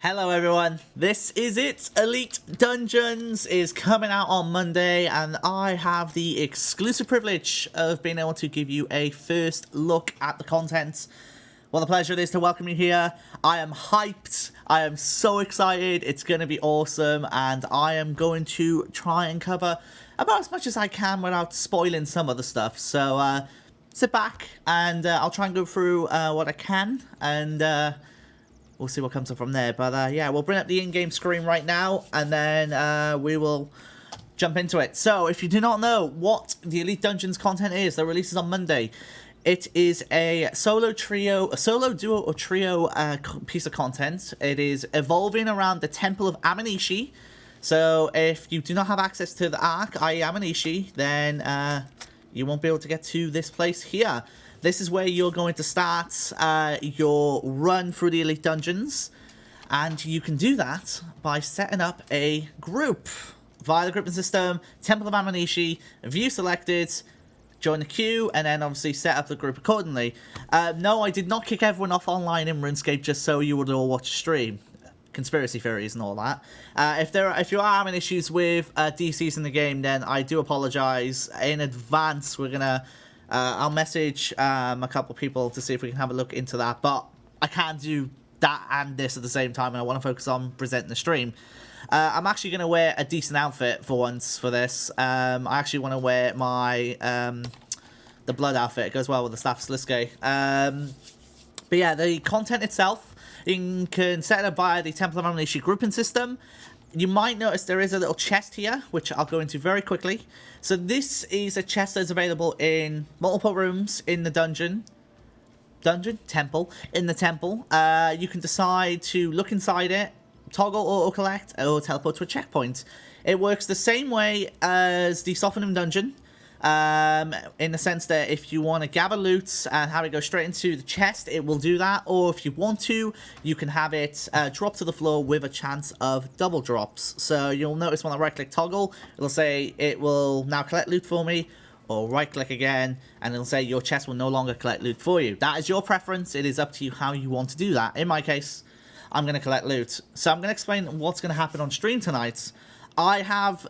Hello everyone, this is it. Elite Dungeons is coming out on Monday and I have the exclusive privilege of being able to give you a first look at the content. What a pleasure it is to welcome you here. I am hyped, I am so excited, it's going to be awesome, and I am going to try and cover about as much as I can without spoiling some of the stuff. So sit back and I'll try and go through what I can, and we'll see what comes up from there. But yeah, we'll bring up the in-game screen right now, and then we will jump into it. So if you do not know what the Elite Dungeons content is, that releases on Monday, it is a solo, duo, or trio piece of content. It is evolving around the Temple of Aminishi. So if you do not have access to the Ark, i.e. Aminishi, then you won't be able to get to this place here. This is where you're going to start your run through the Elite Dungeons, and you can do that by setting up a group via the grouping system, Temple of Aminishi, view selected, join the queue, and then obviously set up the group accordingly. No, I did not kick everyone off online in RuneScape just so you would all watch the stream. Conspiracy theories and all that. If you are having issues with DCs in the game, then I do apologize in advance. We're gonna I'll message a couple people to see if we can have a look into that, but I can't do that and this at the same time, and I want to focus on presenting the stream. I'm actually going to wear a decent outfit for once for this. I actually want to wear my the blood outfit. It goes well with the staff Sliske. But yeah, the content itself, you can set it up via the Temple of Aminishi grouping system. You might notice there is a little chest here, which I'll go into very quickly. So this is a chest that's available in multiple rooms in the temple. You can decide to look inside it, toggle auto-collect, or teleport to a checkpoint. It works the same way as the Softening Dungeon, in the sense that if you want to gather loot and have it go straight into the chest, it will do that, or if you want to, you can have it drop to the floor with a chance of double drops. So you'll notice when I right click toggle, it'll say it will now collect loot for me, or right click again and it'll say your chest will no longer collect loot for you. That is your preference. It is up to you how you want to do that. In my case, I'm going to collect loot. So I'm going to explain what's going to happen on stream tonight. I have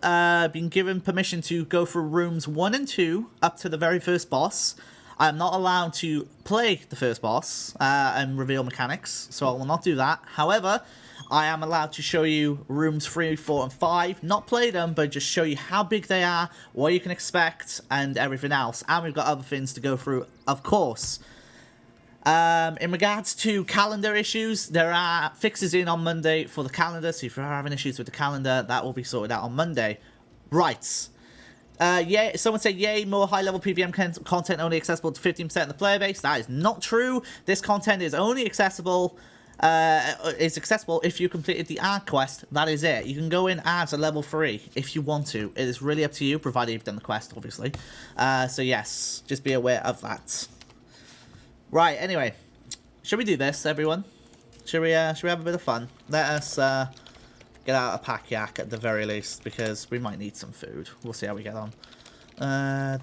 been given permission to go through rooms 1 and 2 up to the very first boss. I am not allowed to play the first boss and reveal mechanics, so I will not do that. However, I am allowed to show you rooms 3, 4, and 5. Not play them, but just show you how big they are, what you can expect, and everything else. And we've got other things to go through, of course. In regards to calendar issues, there are fixes in on Monday for the calendar, so if you're having issues with the calendar, that will be sorted out on Monday. Right. Yeah, someone said, yay, more high-level PVM content only accessible to 15% of the player base. That is not true. This content is only accessible, if you completed the Ark quest. That is it. You can go in as a level 3 if you want to. It is really up to you, provided you've done the quest, obviously. So yes, just be aware of that. Right, anyway, should we do this, everyone? Should we have a bit of fun? Let us get out a pack yak at the very least, because we might need some food. We'll see how we get on. The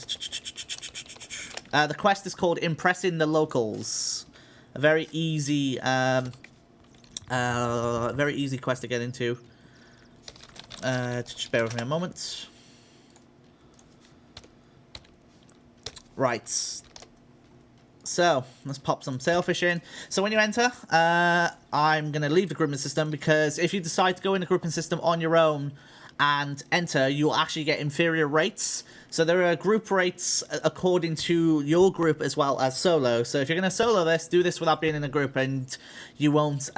quest is called Impressing the Locals. A very easy quest to get into. Just bear with me a moment. Right. So, let's pop some sailfish in. So when you enter, I'm going to leave the grouping system, because if you decide to go in the grouping system on your own and enter, you'll actually get inferior rates. So there are group rates according to your group as well as solo. So if you're going to solo this, do this without being in a group, and you won't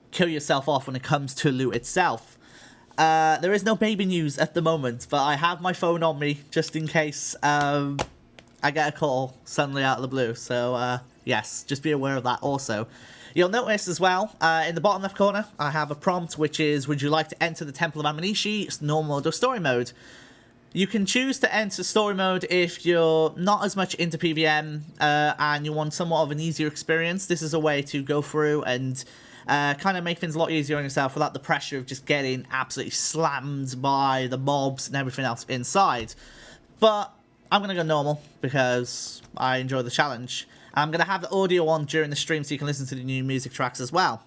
kill yourself off when it comes to loot itself. There is no baby news at the moment, but I have my phone on me just in case I get a call suddenly out of the blue, so yes, just be aware of that also. You'll notice as well, in the bottom left corner, I have a prompt which is, would you like to enter the Temple of Aminishi? It's normal or story mode. You can choose to enter story mode if you're not as much into PVM and you want somewhat of an easier experience. This is a way to go through and kind of make things a lot easier on yourself without the pressure of just getting absolutely slammed by the mobs and everything else inside. But I'm going to go normal, because I enjoy the challenge. I'm going to have the audio on during the stream so you can listen to the new music tracks as well.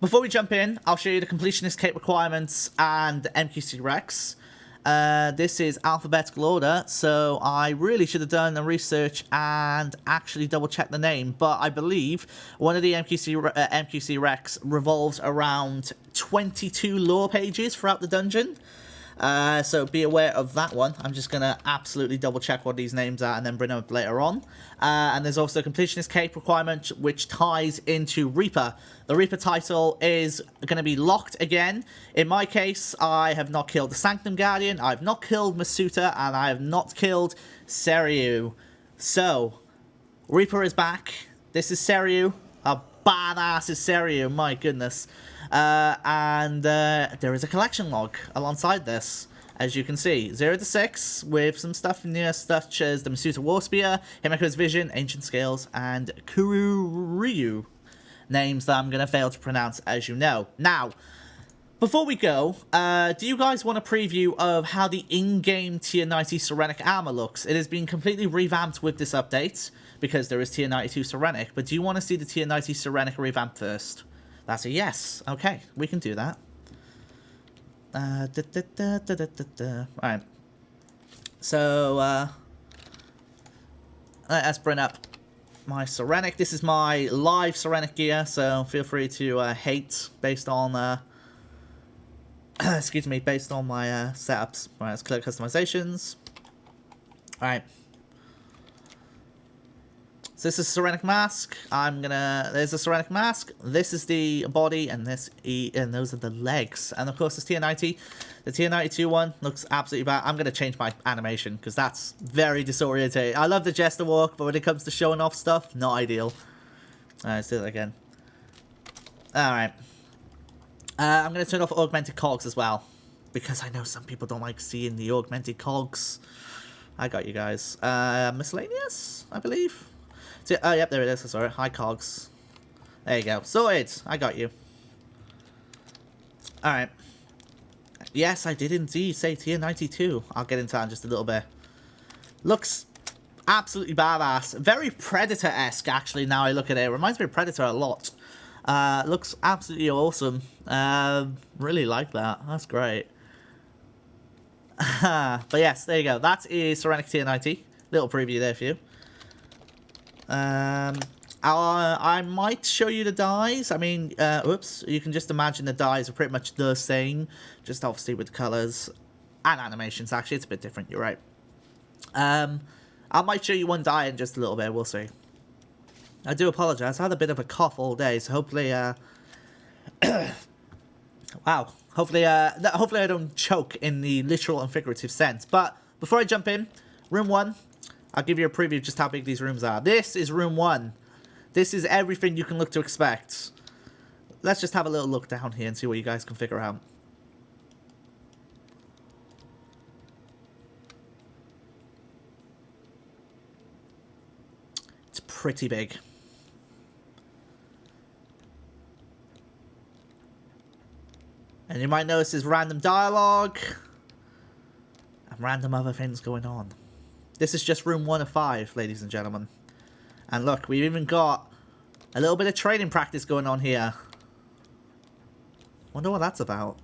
Before we jump in, I'll show you the completionist cape requirements and the MQC Rex. This is alphabetical order, so I really should have done the research and actually double check the name, but I believe one of the MQC Rex revolves around 22 lore pages throughout the dungeon. So be aware of that one. I'm just going to absolutely double check what these names are and then bring them up later on. And there's also a completionist cape requirement which ties into Reaper. The Reaper title is going to be locked again. In my case, I have not killed the Sanctum Guardian, I have not killed Masuta, and I have not killed Seryu. So, Reaper is back. This is Seryu. A badass is Seryu, my goodness. And there is a collection log alongside this, as you can see. 0 to 6, with some stuff in here, such as the Masuta War Spear, Himeko's Vision, Ancient Scales, and Kururyu. Names that I'm going to fail to pronounce, as you know. Now, before we go, do you guys want a preview of how the in-game Tier 90 Serenic armor looks? It has been completely revamped with this update, because there is Tier 92 Serenic, but do you want to see the Tier 90 Serenic revamp first? That's a yes. Okay, we can do that. Alright. So, let's bring up my Serenic. This is my live Serenic gear, so feel free to hate based on, excuse me, based on my setups. Alright, let's click customizations. Alright. So this is Serenic mask. There's a Serenic mask. This is the body, and and those are the legs. And of course, this Tier 90. The Tier 92 one looks absolutely bad. I'm gonna change my animation because that's very disorientating. I love the Jester walk, but when it comes to showing off stuff, not ideal. Alright, let's do that again. Alright. I'm gonna turn off augmented cogs as well, because I know some people don't like seeing the augmented cogs. I got you guys. Miscellaneous, I believe. So, oh, yep, there it is. Sorry, high cogs. There you go. Sorted. I got you. Alright. Yes, I did indeed say Tier 92. I'll get into that in just a little bit. Looks absolutely badass. Very Predator-esque, actually, now I look at it. It reminds me of Predator a lot. Looks absolutely awesome. Really like that. That's great. But yes, there you go. That is Serenic Tier 90. Little preview there for you. I might show you the dies. I mean, oops, you can just imagine the dies are pretty much the same, just obviously with colors and animations. Actually, it's a bit different, you're right. I might show you one die in just a little bit, we'll see. I do apologize, I had a bit of a cough all day, so hopefully, wow, hopefully I don't choke in the literal and figurative sense. But before I jump in, room 1, I'll give you a preview of just how big these rooms are. This is room 1. This is everything you can look to expect. Let's just have a little look down here and see what you guys can figure out. It's pretty big. And you might notice there's random dialogue and random other things going on. This is just room 1 of 5, ladies and gentlemen. And look, we've even got a little bit of training practice going on here. Wonder what that's about.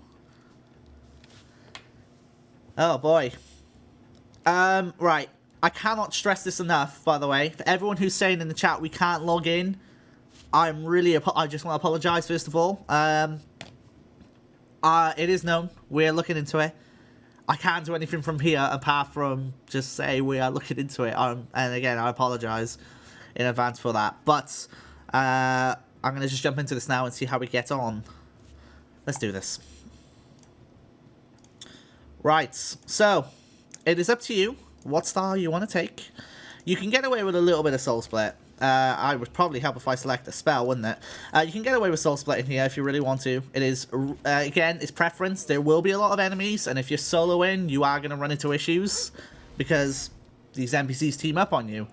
Oh boy. Right. I cannot stress this enough, by the way. For everyone who's saying in the chat we can't log in, I just want to apologize first of all. It is known. We're looking into it. I can't do anything from here apart from just say we are looking into it. And again, I apologize in advance for that. But I'm going to just jump into this now and see how we get on. Let's do this. Right, so it is up to you what style you want to take. You can get away with a little bit of Soul Split. I would probably help if I select a spell, wouldn't it? You can get away with Soul Split in here if you really want to. It is, again, it's preference. There will be a lot of enemies, and if you're soloing, you are going to run into issues because these NPCs team up on you.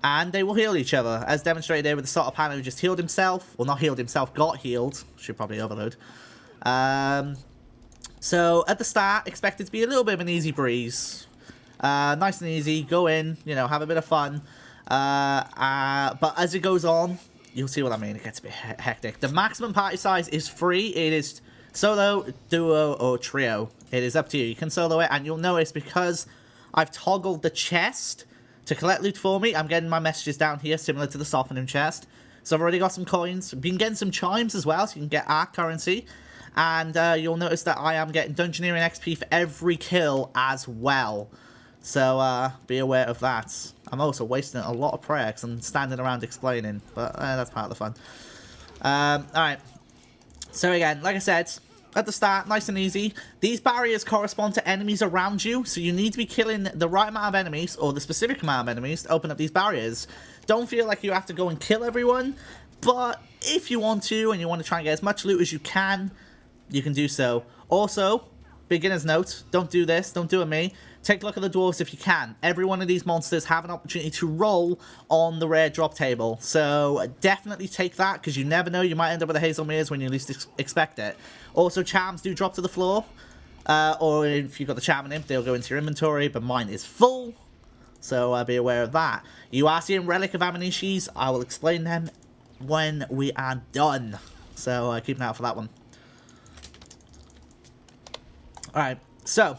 And they will heal each other, as demonstrated there with the sort of panel who just healed himself. Well, not healed himself, got healed. Should probably overload. So, at the start, expect it to be a little bit of an easy breeze. Nice and easy, go in, you know, have a bit of fun. But as it goes on, you'll see what I mean. It gets a bit hectic. The maximum party size is 3. It is solo, duo, or trio. It is up to you. You can solo it, and you'll notice because I've toggled the chest to collect loot for me, I'm getting my messages down here, similar to the softening chest. So I've already got some coins. I've been getting some chimes as well, so you can get art currency. And you'll notice that I am getting Dungeoneering XP for every kill as well. So be aware of that. I'm also wasting a lot of prayer because I'm standing around explaining. But that's part of the fun. Alright. So again, like I said, at the start, nice and easy. These barriers correspond to enemies around you. So you need to be killing the right amount of enemies, or the specific amount of enemies, to open up these barriers. Don't feel like you have to go and kill everyone. But if you want to, and you want to try and get as much loot as you can do so. Also, beginner's note, don't do this, don't do it me. Take a look at the dwarves if you can. Every one of these monsters have an opportunity to roll on the rare drop table. So definitely take that, because you never know, you might end up with a Hazel Mears when you least expect it. Also, charms do drop to the floor. Or if you've got the charm and imp, they'll go into your inventory, but mine is full. So be aware of that. You are seeing Relic of Aminishis. I will explain them when we are done. So keep an eye out for that one. Alright, so,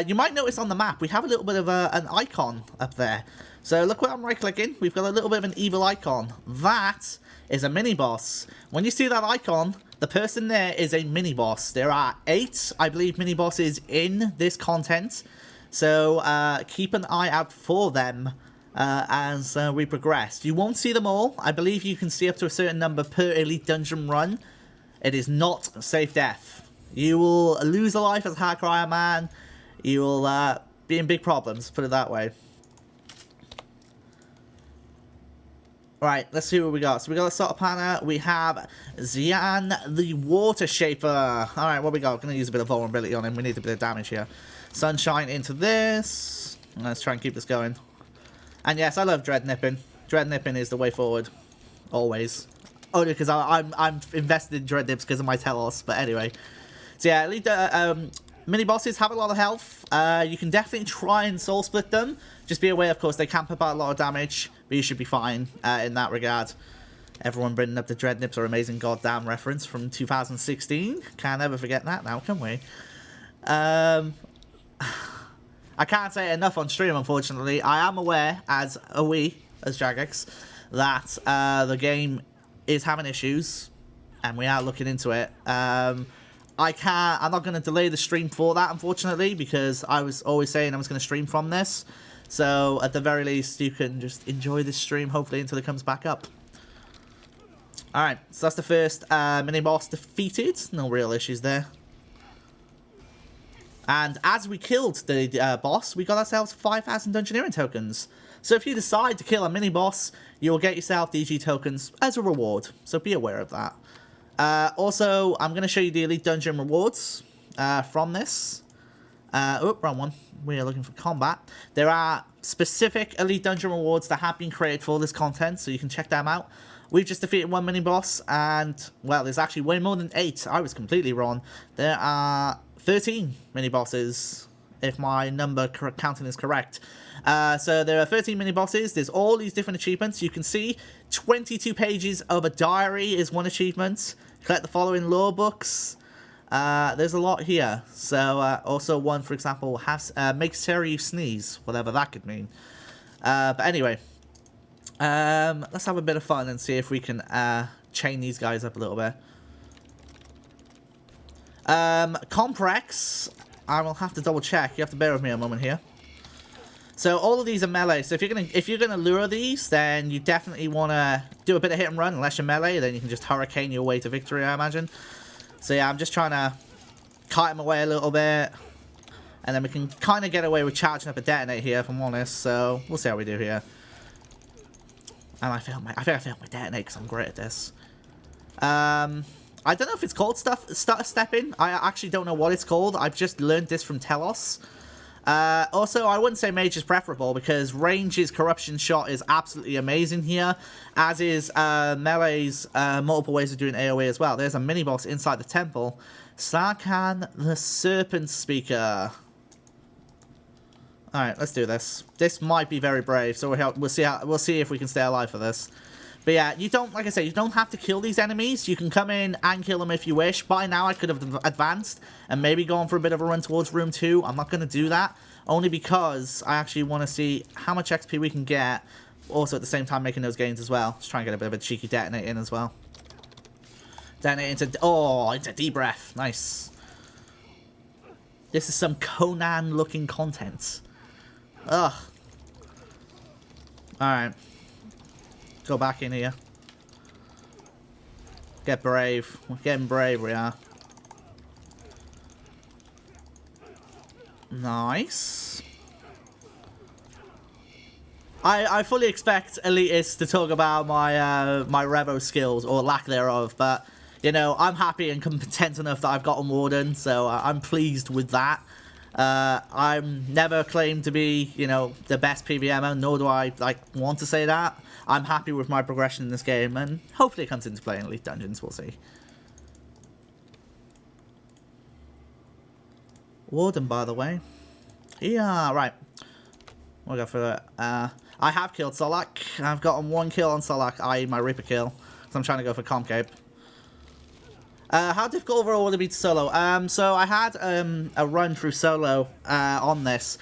you might notice on the map, we have a little bit of an icon up there. So look where I'm right-clicking, we've got a little bit of an evil icon. That is a mini-boss. When you see that icon, the person there is a mini-boss. There are 8, I believe, mini-bosses in this content. So keep an eye out for them as we progress. You won't see them all. I believe you can see up to a certain number per Elite Dungeon run. It is not safe death. You will lose a life as a Hardcore Iron Man. You will be in big problems, put it that way. Alright, let's see what we got. So we got a Salt Panna. We have Xian the Water Shaper. Alright, what we got? We're going to use a bit of vulnerability on him. We need a bit of damage here. Sunshine into this. Let's try and keep this going. And yes, I love Dread Nipping. Dread Nipping is the way forward. Always. Only because I'm invested in Dread Nips because of my Telos. But anyway. So yeah, mini-bosses have a lot of health. You can definitely try and soul split them. Just be aware, of course, they can put out a lot of damage. But you should be fine in that regard. Everyone bringing up the Dread Nips are amazing goddamn reference from 2016. Can't ever forget that now, can we? I can't say it enough on stream, unfortunately. I am aware, as Jagex, that the game is having issues. And we are looking into it. I'm not going to delay the stream for that, unfortunately, because I was always saying I was going to stream from this. So, at the very least, you can just enjoy this stream, hopefully, until it comes back up. Alright, so that's the first mini-boss defeated. No real issues there. And as we killed the boss, we got ourselves 5,000 Dungeoneering tokens. So if you decide to kill a mini-boss, you'll get yourself DG tokens as a reward. So be aware of that. Also, I'm going to show you the Elite Dungeon rewards from this. Oh, wrong one. We are looking for combat. There are specific Elite Dungeon rewards that have been created for this content, so you can check them out. We've just defeated one mini-boss, and, well, there's actually way more than 8. I was completely wrong. There are 13 mini-bosses, if my number counting is correct. So there are 13 mini-bosses. There's all these different achievements. You can see 22 pages of a diary is one achievement. Collect the following lore books. There's a lot here. So also one, for example, has makes Sarah sneeze, whatever that could mean. But anyway, let's have a bit of fun and see if we can chain these guys up a little bit. Comprex, I will have to double check. You have to bear with me a moment here. So all of these are melee. So if you're gonna lure these, then you definitely want to do a bit of hit and run. Unless you're melee, then you can just hurricane your way to victory, I imagine. So yeah, I'm just trying to kite him away a little bit, and then we can kind of get away with charging up a detonate here, if I'm honest. So we'll see how we do here. And I think I failed my detonate because I'm great at this. I don't know if it's called stutter stepping. I actually don't know what it's called. I've just learned this from Telos. Also, I wouldn't say mage is preferable because range's corruption shot is absolutely amazing here, as is melee's multiple ways of doing AoE as well. There's a mini-boss inside the temple. Sarkhan the Serpent Speaker. Alright, let's do this. This might be very brave, so we'll see if we can stay alive for this. But yeah, you don't, like I say, you don't have to kill these enemies. You can come in and kill them if you wish. By now, I could have advanced and maybe gone for a bit of a run towards room 2. I'm not going to do that, only because I actually want to see how much XP we can get. Also, at the same time, making those gains as well. Just try and get a bit of a cheeky detonate in as well. Detonate into, oh, into deep breath. Nice. This is some Conan-looking content. Ugh. Alright. Go back in here. Get brave. We're getting brave, we are. Nice. I fully expect elitists to talk about my my Revo skills, or lack thereof, but, you know, I'm happy and content enough that I've gotten Warden, so I'm pleased with that. I'm never claimed to be, you know, the best PVMer, nor do I, like, want to say that. I'm happy with my progression in this game, and hopefully it comes into play in Elite Dungeons, we'll see. Warden, by the way. Yeah, right. We'll go for that. I have killed Solak. I've gotten 1 kill on Solak, i.e. my Reaper kill. So I'm trying to go for Comcape. How difficult overall would it be to solo? So I had a run through solo on this.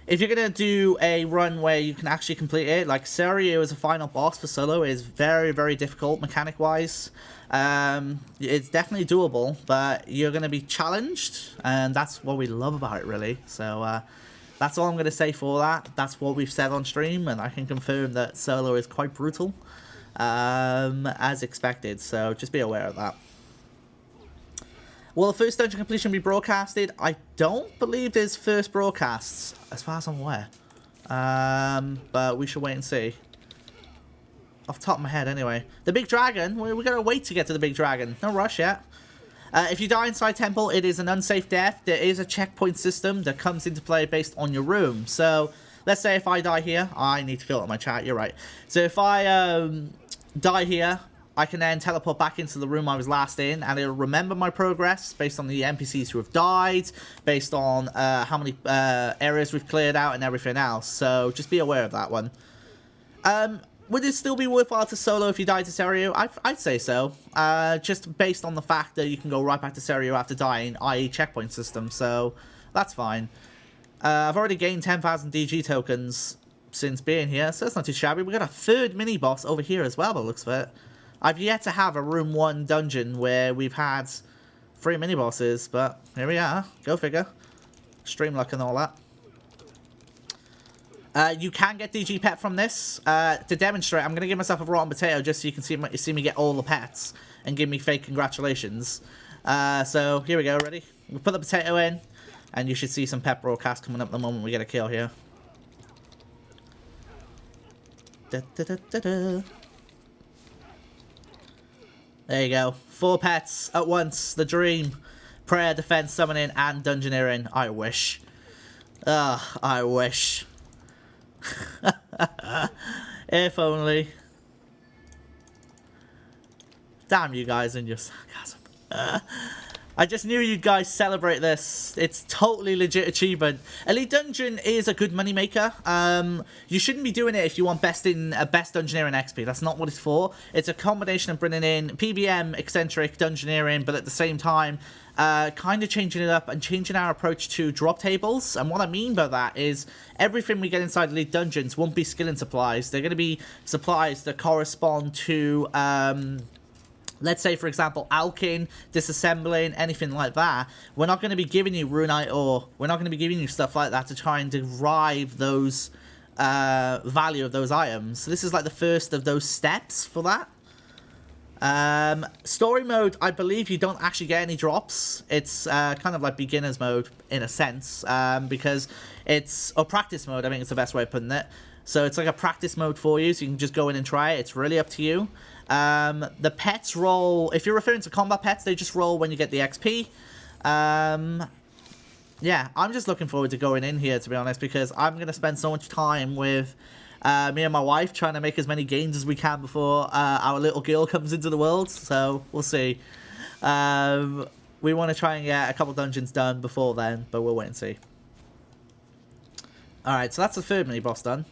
If you're going to do a run where you can actually complete it, like Serio as a final boss for solo is very, very difficult mechanic-wise. It's definitely doable, but you're going to be challenged, and that's what we love about it, really. So that's all I'm going to say for that. That's what we've said on stream, and I can confirm that solo is quite brutal, as expected. So just be aware of that. Will the first dungeon completion be broadcasted? I don't believe there's first broadcasts, as far as I'm aware. But we should wait and see. Off the top of my head, anyway. The big dragon, we're going to wait to get to the big dragon. No rush yet. If you die inside temple, it is an unsafe death. There is a checkpoint system that comes into play based on your room. So, let's say if I die here, I need to fill up my chat, you're right. So if I die here, I can then teleport back into the room I was last in, and it'll remember my progress based on the NPCs who have died, based on how many areas we've cleared out and everything else. So just be aware of that one. Would it still be worthwhile to solo if you died to Serio? I'd say so. Just based on the fact that you can go right back to Serio after dying, i.e. checkpoint system, so that's fine. I've already gained 10,000 DG tokens since being here, so that's not too shabby. We've got a third mini-boss over here as well, by the looks of it. I've yet to have a Room 1 dungeon where we've had 3 mini-bosses, but here we are. Go figure. Stream luck and all that. You can get DG pet from this. To demonstrate, I'm going to give myself a rotten potato just so you can see me get all the pets and give me fake congratulations. So here we go, ready? We'll put the potato in, and you should see some pet broadcast coming up the moment we get a kill here. Da, da, da, da, da. There you go. 4 pets at once. The dream. Prayer, defense, summoning, and dungeoneering. I wish. Ugh, I wish. If only. Damn you guys and your sarcasm. I just knew you guys celebrate this. It's totally legit achievement. Elite Dungeon is a good moneymaker. You shouldn't be doing it if you want best dungeoneering XP. That's not what it's for. It's a combination of bringing in PBM, eccentric, dungeoneering, but at the same time, kind of changing it up and changing our approach to drop tables. And what I mean by that is everything we get inside Elite Dungeons won't be skilling supplies. They're going to be supplies that correspond to let's say, for example, alking, disassembling, anything like that. We're not going to be giving you runite ore. We're not going to be giving you stuff like that to try and derive those value of those items. So this is like the first of those steps for that. Story mode, I believe you don't actually get any drops. It's kind of like beginner's mode in a sense, because it's, or practice mode, I think it's the best way of putting it. So it's like a practice mode for you, so you can just go in and try it. It's really up to you. The pets roll, if you're referring to combat pets, they just roll when you get the XP. Yeah, I'm just looking forward to going in here, to be honest, because I'm going to spend so much time with me and my wife trying to make as many gains as we can before our little girl comes into the world. So we'll see. We want to try and get a couple dungeons done before then, but we'll wait and see. Alright, so that's the third mini-boss done.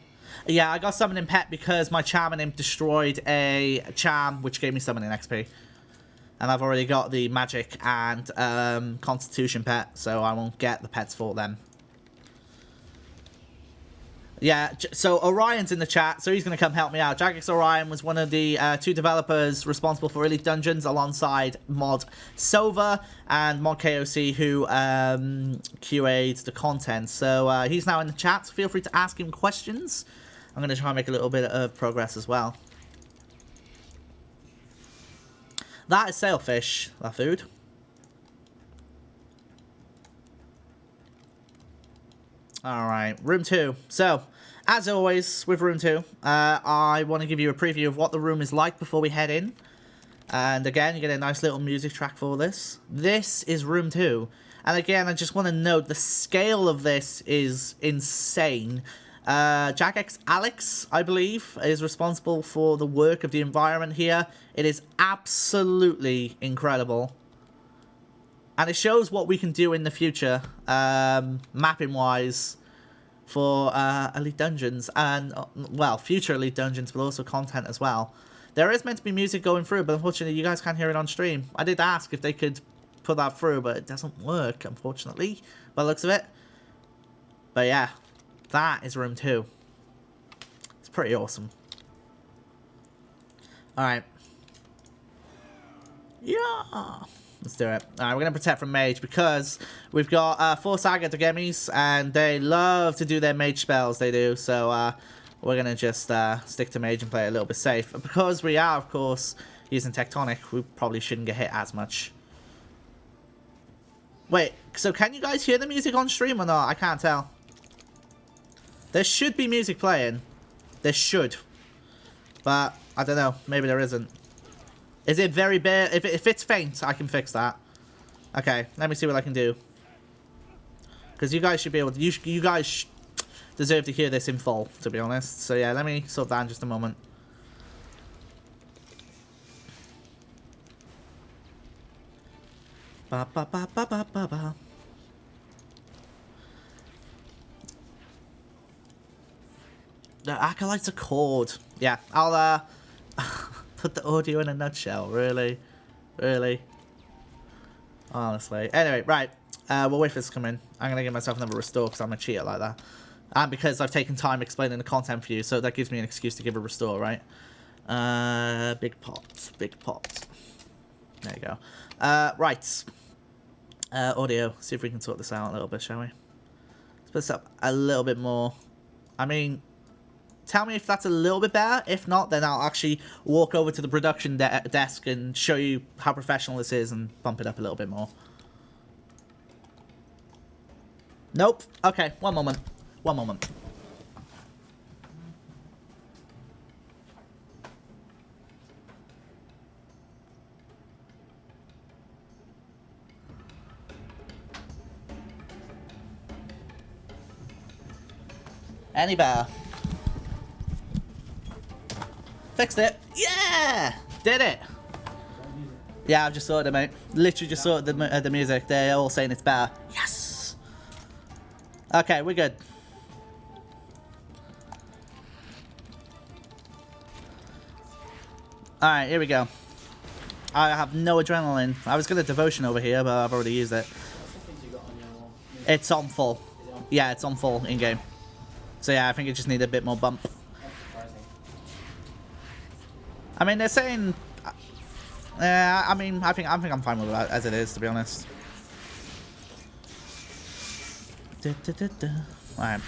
Yeah, I got summoning pet because my Charming Imp destroyed a charm, which gave me summoning XP. And I've already got the magic and constitution pet, so I won't get the pets for them. Yeah, so Orion's in the chat, so he's going to come help me out. Jagex Orion was one of the 2 developers responsible for Elite Dungeons alongside Mod Sova and Mod KOC, who QA'd the content. So he's now in the chat, so feel free to ask him questions. I'm going to try and make a little bit of progress as well. That is sailfish, that food. Alright, room 2. So, as always with room 2, I want to give you a preview of what the room is like before we head in. And again, you get a nice little music track for this. This is room 2. And again, I just want to note the scale of this is insane. Jagex Alex, I believe, is responsible for the work of the environment here. It is absolutely incredible. And it shows what we can do in the future, mapping-wise, for Elite Dungeons and, well, future Elite Dungeons, but also content as well. There is meant to be music going through, but unfortunately you guys can't hear it on stream. I did ask if they could put that through, but it doesn't work, unfortunately, by the looks of it. But yeah, that is room 2. It's pretty awesome. Alright. Yeah! Let's do it. Alright, we're going to protect from mage because we've got 4 Saga Dogemis and they love to do their mage spells, they do. So we're going to just stick to mage and play it a little bit safe. But because we are, of course, using Tectonic, we probably shouldn't get hit as much. Wait, so can you guys hear the music on stream or not? I can't tell. There should be music playing. There should. But I don't know. Maybe there isn't. Is it very bare? If it's faint, I can fix that. Okay, let me see what I can do. Because you guys should be able to... You guys deserve to hear this in full, to be honest. So yeah, let me sort that in just a moment. Ba ba ba ba ba ba ba. The Acolyte's a chord. Yeah, I'll put the audio in a nutshell. Really? Really? Honestly. Anyway, right. We'll wait for this to come in. I'm going to give myself another restore because I'm a cheater like that. And because I've taken time explaining the content for you, so that gives me an excuse to give a restore, right? Big pot. Big pot. There you go. Right. Audio. See if we can sort this out a little bit, shall we? Let's put this up a little bit more. I mean... Tell me if that's a little bit better. If not, then I'll actually walk over to the production desk and show you how professional this is and bump it up a little bit more. Nope. Okay, one moment. One moment. Any better? Fixed it. Yeah! Did it. Yeah, I've just sorted it, mate. Literally just sorted the music. They're all saying it's better. Yes! Okay, we're good. Alright, here we go. I have no adrenaline. I was going to devotion over here, but I've already used it. It's on full. Yeah, it's on full in-game. So yeah, I think it just needed a bit more bump. I mean, they're saying... I mean, I think I'm fine with that as it is, to be honest. Alright.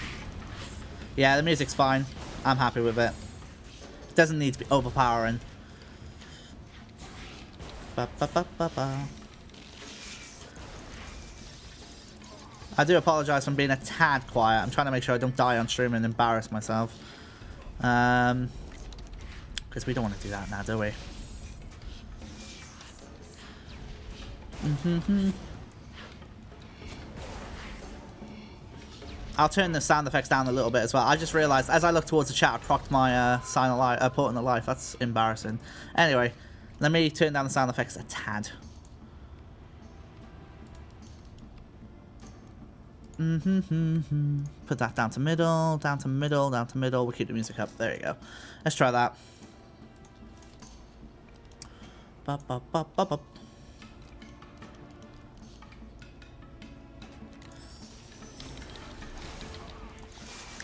Yeah, the music's fine. I'm happy with it. It doesn't need to be overpowering. Ba, ba, ba, ba, ba. I do apologise for being a tad quiet. I'm trying to make sure I don't die on stream and embarrass myself. Because we don't want to do that now, do we? I'll turn the sound effects down a little bit as well. I just realised as I look towards the chat, I procced my sign of life, port in life. That's embarrassing. Anyway, let me turn down the sound effects a tad. Put that down to middle, down to middle, down to middle. We'll keep the music up. There you go. Let's try that. Bop, bop, bop, bop, bop.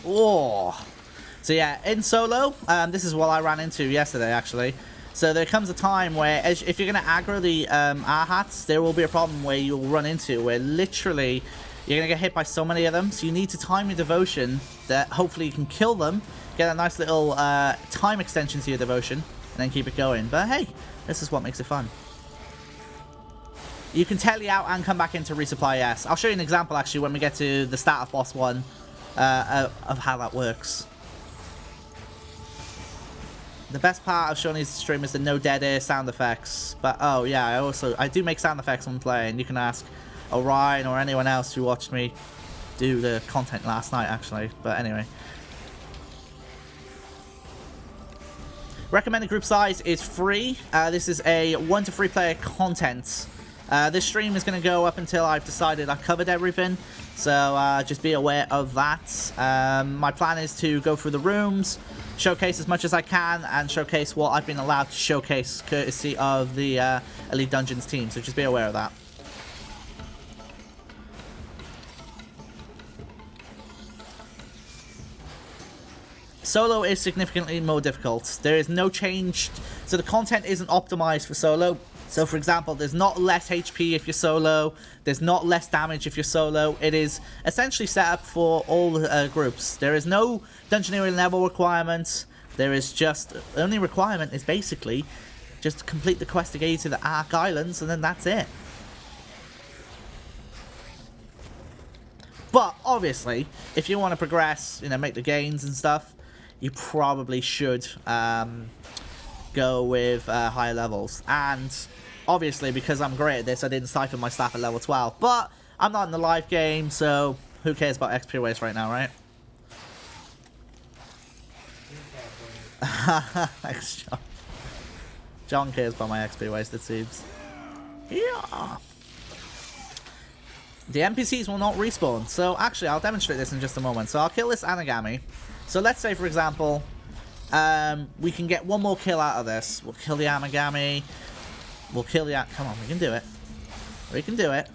Oh. So yeah, in solo, this is what I ran into yesterday, actually. So there comes a time where, if you're going to aggro the R-hats, there will be a problem where you'll run into, where literally you're going to get hit by so many of them. So you need to time your devotion that hopefully you can kill them, get a nice little time extension to your devotion, and then keep it going. But hey, this is what makes it fun. You can tele out and come back in to resupply, yes. I'll show you an example, actually, when we get to the start of boss 1 of how that works. The best part of showing these stream is the no dead air sound effects. But oh yeah, I do make sound effects when playing. You can ask Orion or anyone else who watched me do the content last night, actually. But anyway. Recommended group size is free. This is a 1 to 3 player content. This stream is going to go up until I've decided I've covered everything. So just be aware of that. My plan is to go through the rooms, showcase as much as I can, and showcase what I've been allowed to showcase courtesy of the Elite Dungeons team. So just be aware of that. Solo is significantly more difficult. There is no change. So the content isn't optimized for solo. So for example, there's not less HP if you're solo. There's not less damage if you're solo. It is essentially set up for all groups. There is no Dungeoneering level requirement. There is just, the only requirement is basically just complete the quest to get you to the Ark Islands, and then that's it. But obviously, if you want to progress, you know, make the gains and stuff, you probably should go with higher levels. And obviously, because I'm great at this, I didn't siphon my staff at level 12. But I'm not in the live game, so who cares about XP waste right now, right? Thanks, John. John cares about my XP waste, it seems. Yeah. The NPCs will not respawn. So actually, I'll demonstrate this in just a moment. So I'll kill this Anagami. So let's say, for example, we can get one more kill out of this. We'll kill the Amagami. We'll kill the... Come on, we can do it. We can do it.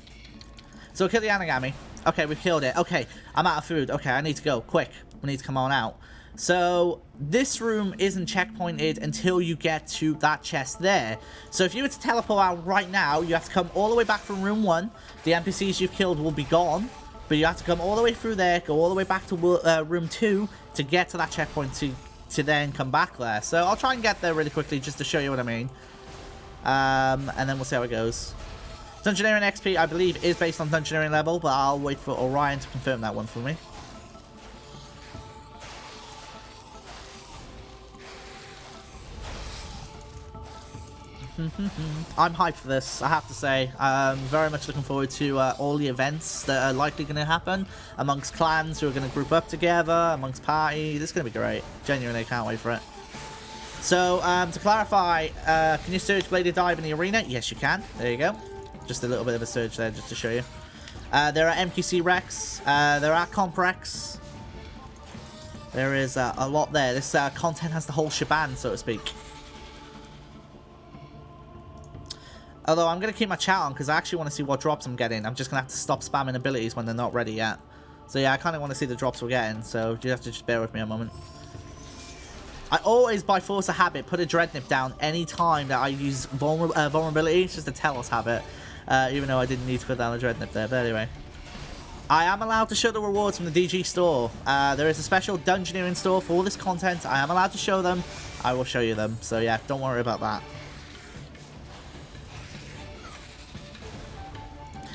So we'll kill the Anagami. Okay, we've killed it. Okay, I'm out of food. Okay, I need to go. Quick. We need to come on out. So this room isn't checkpointed until you get to that chest there. So if you were to teleport out right now, you have to come all the way back from room 1. The NPCs you've killed will be gone. But you have to come all the way through there, go all the way back to room 2 to get to that checkpoint to then come back there. So I'll try and get there really quickly just to show you what I mean. And then we'll see how it goes. Dungeoneering XP, I believe, is based on Dungeoneering level, but I'll wait for Orion to confirm that one for me. I'm hyped for this, I have to say. I'm very much looking forward to all the events that are likely going to happen amongst clans who are going to group up together, amongst parties. It's going to be great. Genuinely can't wait for it. So, to clarify, can you surge bladed dive in the arena? Yes, you can. There you go. Just a little bit of a surge there, just to show you. There are MQC Rex. There are Comp Rex. There is a lot there. This content has the whole shebang, so to speak. Although I'm going to keep my chat on because I actually want to see what drops I'm getting. I'm just going to have to stop spamming abilities when they're not ready yet. So yeah, I kind of want to see the drops we're getting. So you have to just bear with me a moment. I always, by force of habit, put a Dreadnought down any time that I use vulnerability. It's just a Telos habit. Even though I didn't need to put down a Dreadnought there. But anyway. I am allowed to show the rewards from the DG store. There is a special Dungeoneering store for all this content. I am allowed to show them. I will show you them. So yeah, don't worry about that.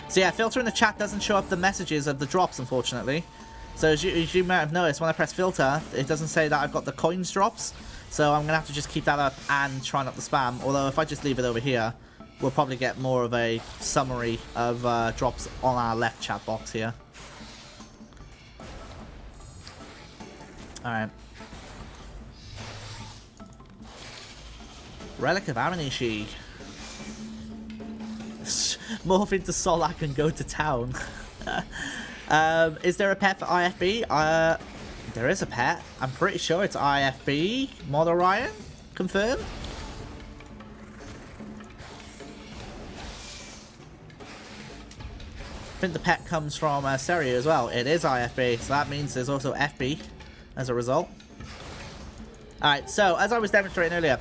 So yeah, filter in the chat doesn't show up the messages of the drops, unfortunately. So as you might have noticed, when I press filter, it doesn't say that I've got the coins drops. So I'm going to have to just keep that up and try not to spam. Although if I just leave it over here, we'll probably get more of a summary of drops on our left chat box here. Alright. Relic of Aminishi. Morph into Solak and go to town. Is there a pet for IFB? There is a pet. I'm pretty sure it's IFB. Mod Orion? Confirm? I think the pet comes from Stereo as well. It is IFB, so that means there's also FB as a result. Alright, so as I was demonstrating earlier,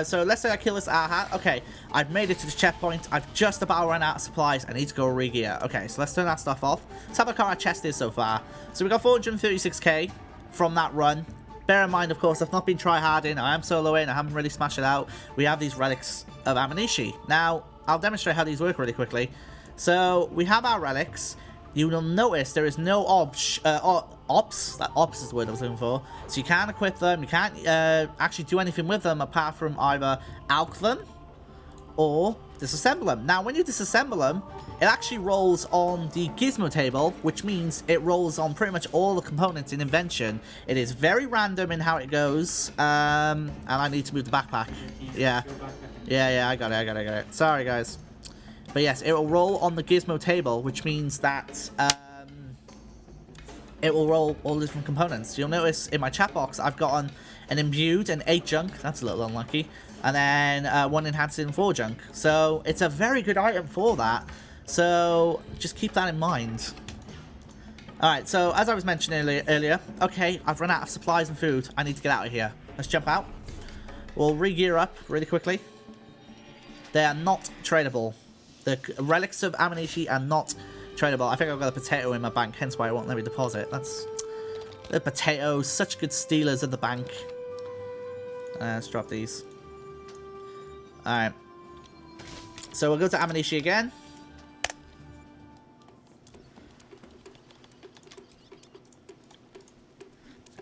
so let's say I kill this Aha. Okay, I've made it to the checkpoint. I've just about run out of supplies. I need to go re-gear. Okay, so let's turn that stuff off. Let's have a look how our chest is so far. So we got 436k from that run. Bear in mind, of course, I've not been try-harding. I am soloing. I haven't really smashed it out. We have these relics of Aminishi. Now, I'll demonstrate how these work really quickly. So we have our relics. You will notice there is no ops. That ops is the word I was looking for. So you can't equip them. You can't actually do anything with them apart from either alch them or disassemble them. Now, when you disassemble them, it actually rolls on the gizmo table, which means it rolls on pretty much all the components in invention. It is very random in how it goes. And I need to move the backpack. Yeah, I got it. Sorry, guys. But yes, it will roll on the gizmo table, which means that it will roll all the different components. You'll notice in my chat box, I've got an imbued and 8 junk. That's a little unlucky. And then 1 enhanced and 4 junk. So it's a very good item for that. So just keep that in mind. Alright, so as I was mentioning earlier, okay, I've run out of supplies and food. I need to get out of here. Let's jump out. We'll re-gear up really quickly. They are not tradable. The relics of Aminishi are not tradable. I think I've got a potato in my bank, hence why it won't let me deposit. That's the potatoes, such good stealers of the bank. Let's drop these. Alright. So we'll go to Aminishi again.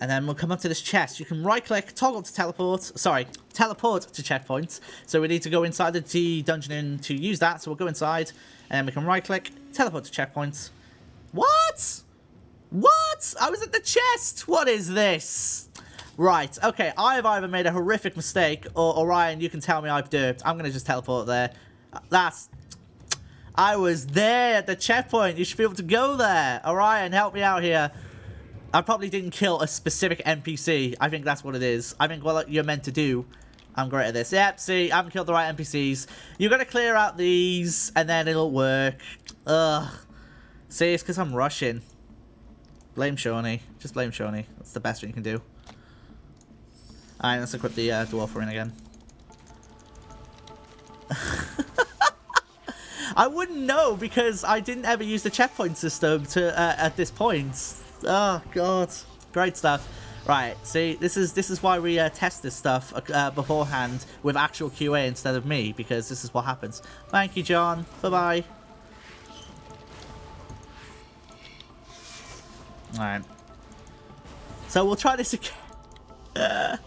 And then we'll come up to this chest. You can right-click, toggle to teleport. Sorry, teleport to checkpoints. So we need to go inside the dungeon to use that. So we'll go inside, and we can right-click, teleport to checkpoints. What? What? I was at the chest. What is this? Right. Okay. I have either made a horrific mistake, or Orion, you can tell me I've derped. I'm gonna just teleport there. I was there at the checkpoint. You should be able to go there. Orion, help me out here. I probably didn't kill a specific NPC. I think that's what it is. I think what you're meant to do. I'm great at this. Yep, see, I haven't killed the right NPCs. You've got to clear out these, and then it'll work. Ugh. See, it's because I'm rushing. Blame Shawnee. Just blame Shawnee. That's the best thing you can do. Alright, let's equip the Dwarf Ring again. I wouldn't know, because I didn't ever use the checkpoint system to at this point. Oh god, great stuff. Right, see, this is why we test this stuff beforehand with actual QA instead of me, because this is what happens. Thank you, John. Bye-bye. Alright. So we'll try this again.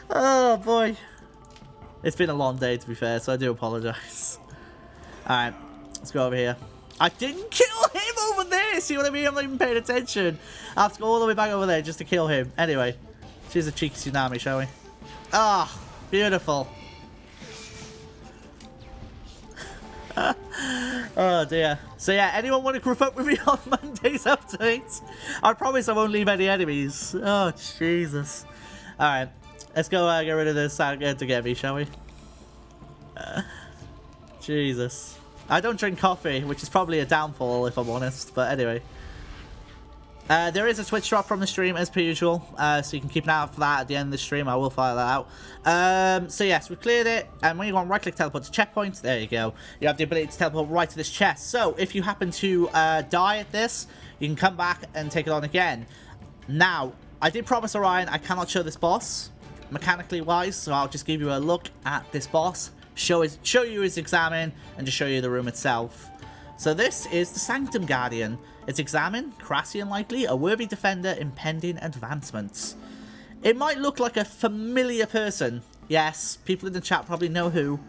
Oh boy. It's been a long day, to be fair, so I do apologise. Alright, let's go over here. I didn't kill him over there! See what I mean? I'm not even paying attention. I have to go all the way back over there just to kill him. Anyway, she's a cheeky tsunami, shall we? Ah, oh, beautiful. Oh dear. So yeah, anyone want to group up with me on Monday's update? I promise I won't leave any enemies. Oh, Jesus. Alright, let's go get rid of this to get me, shall we? Jesus. I don't drink coffee, which is probably a downfall if I'm honest, but anyway. There is a Twitch drop from the stream as per usual, so you can keep an eye out for that at the end of the stream. I will file that out. So yes, we've cleared it, and when you go on right-click teleport to checkpoint, there you go. You have the ability to teleport right to this chest. So if you happen to die at this, you can come back and take it on again. Now, I did promise Orion I cannot show this boss, mechanically wise, so I'll just give you a look at this boss. Show you his examine, and just show you the room itself. So this is the Sanctum Guardian. Its examine, Crassian likely, a worthy defender, impending advancements. It might look like a familiar person. Yes, people in the chat probably know who,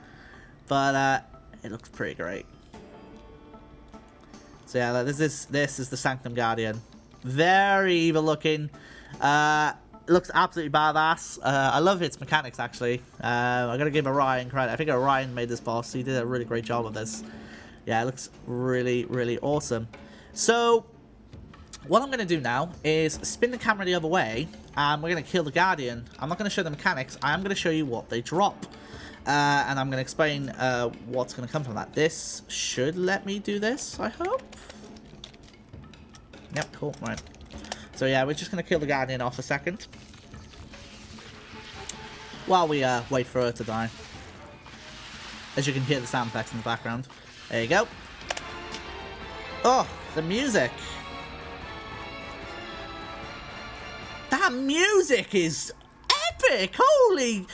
but it looks pretty great. So yeah, this is the Sanctum Guardian. Very evil looking. It looks absolutely badass. I love its mechanics, actually. I gotta give Orion credit. I think Orion made this boss. He did a really great job of this. Yeah, it looks really, really awesome. So, What I'm going to do now is spin the camera the other way, and we're going to kill the Guardian. I'm not going to show the mechanics. I am going to show you what they drop. And I'm going to explain what's going to come from that. This should let me do this, I hope. Yep, cool, right. So yeah, we're just going to kill the Guardian off a second. While we wait for her to die. As you can hear the sound effects in the background. There you go. Oh, the music. That music is epic! Holy...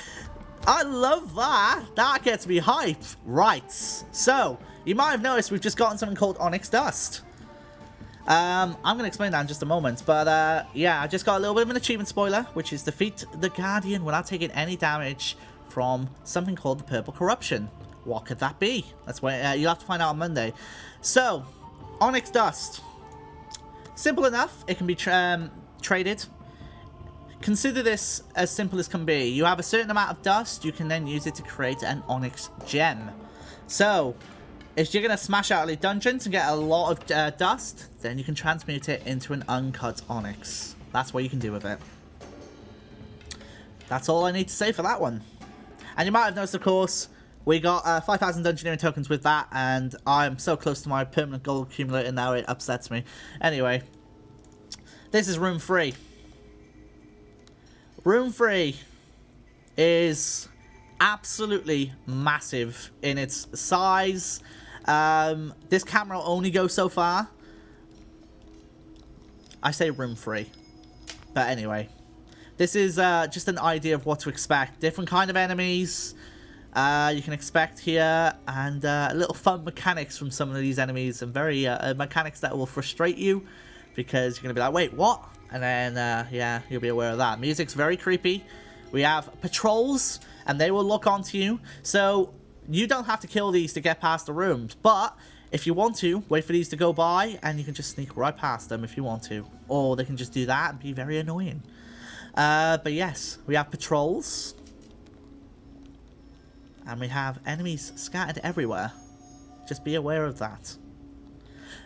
I love that. That gets me hype. Right. So, you might have noticed we've just gotten something called Onyx Dust. I'm going to explain that in just a moment. But, yeah, I just got a little bit of an achievement spoiler, which is defeat the Guardian without taking any damage from something called the Purple Corruption. What could that be? That's why you'll have to find out on Monday. So, Onyx Dust. Simple enough. It can be traded. Consider this as simple as can be. You have a certain amount of dust, you can then use it to create an onyx gem. So, if you're going to smash out a dungeons and get a lot of dust, then you can transmute it into an uncut onyx. That's what you can do with it. That's all I need to say for that one. And you might have noticed, of course, we got 5,000 Dungeoneering tokens with that, and I'm so close to my permanent gold accumulator now, it upsets me. Anyway, this is room 3. Room 3 is absolutely massive in its size. This camera will only go so far. I say room 3. But anyway, this is just an idea of what to expect. Different kind of enemies you can expect here, and little fun mechanics from some of these enemies, and very mechanics that will frustrate you because you're going to be like, wait, what? And then, yeah, you'll be aware of that. Music's very creepy. We have patrols, and they will look onto you. So, you don't have to kill these to get past the rooms. But, if you want to, wait for these to go by, and you can just sneak right past them if you want to. Or they can just do that and be very annoying. But yes, we have patrols. And we have enemies scattered everywhere. Just be aware of that.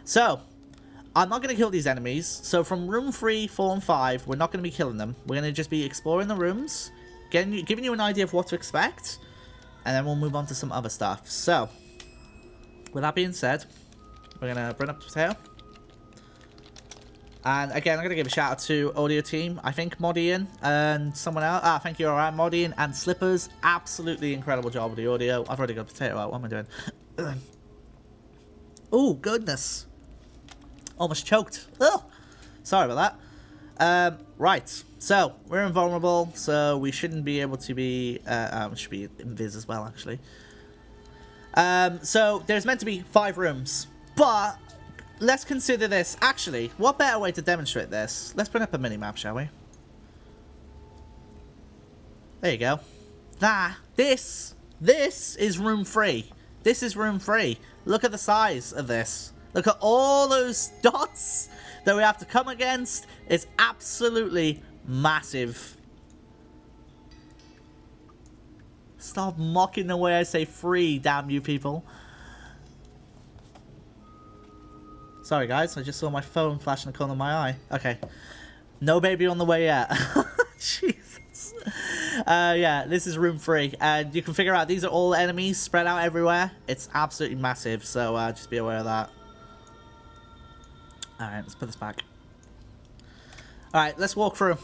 So, I'm not going to kill these enemies. So from room 3, 4, and 5, we're not going to be killing them. We're going to just be exploring the rooms, giving you an idea of what to expect, and then we'll move on to some other stuff. So, with that being said, we're going to bring up the potato. And again, I'm going to give a shout out to audio team. I think Modian and someone else. Thank you, alright, Modian and Slippers. Absolutely incredible job with the audio. I've already got a potato out. What am I doing? Oh, goodness. Almost choked. Oh, sorry about that. Right. So, we're invulnerable, so we shouldn't be able to be... should be invis as well, actually. So, there's meant to be 5 rooms. But, let's consider this. Actually, what better way to demonstrate this? Let's bring up a mini-map, shall we? There you go. This is room 3. This is room 3. Look at the size of this. Look at all those dots that we have to come against. It's absolutely massive. Stop mocking the way I say free, damn you people. Sorry guys, I just saw my phone flash in the corner of my eye. Okay. No baby on the way yet. Jesus. Yeah, this is room 3. And you can figure out these are all enemies spread out everywhere. It's absolutely massive, so just be aware of that. Alright, let's put this back. Alright, let's walk through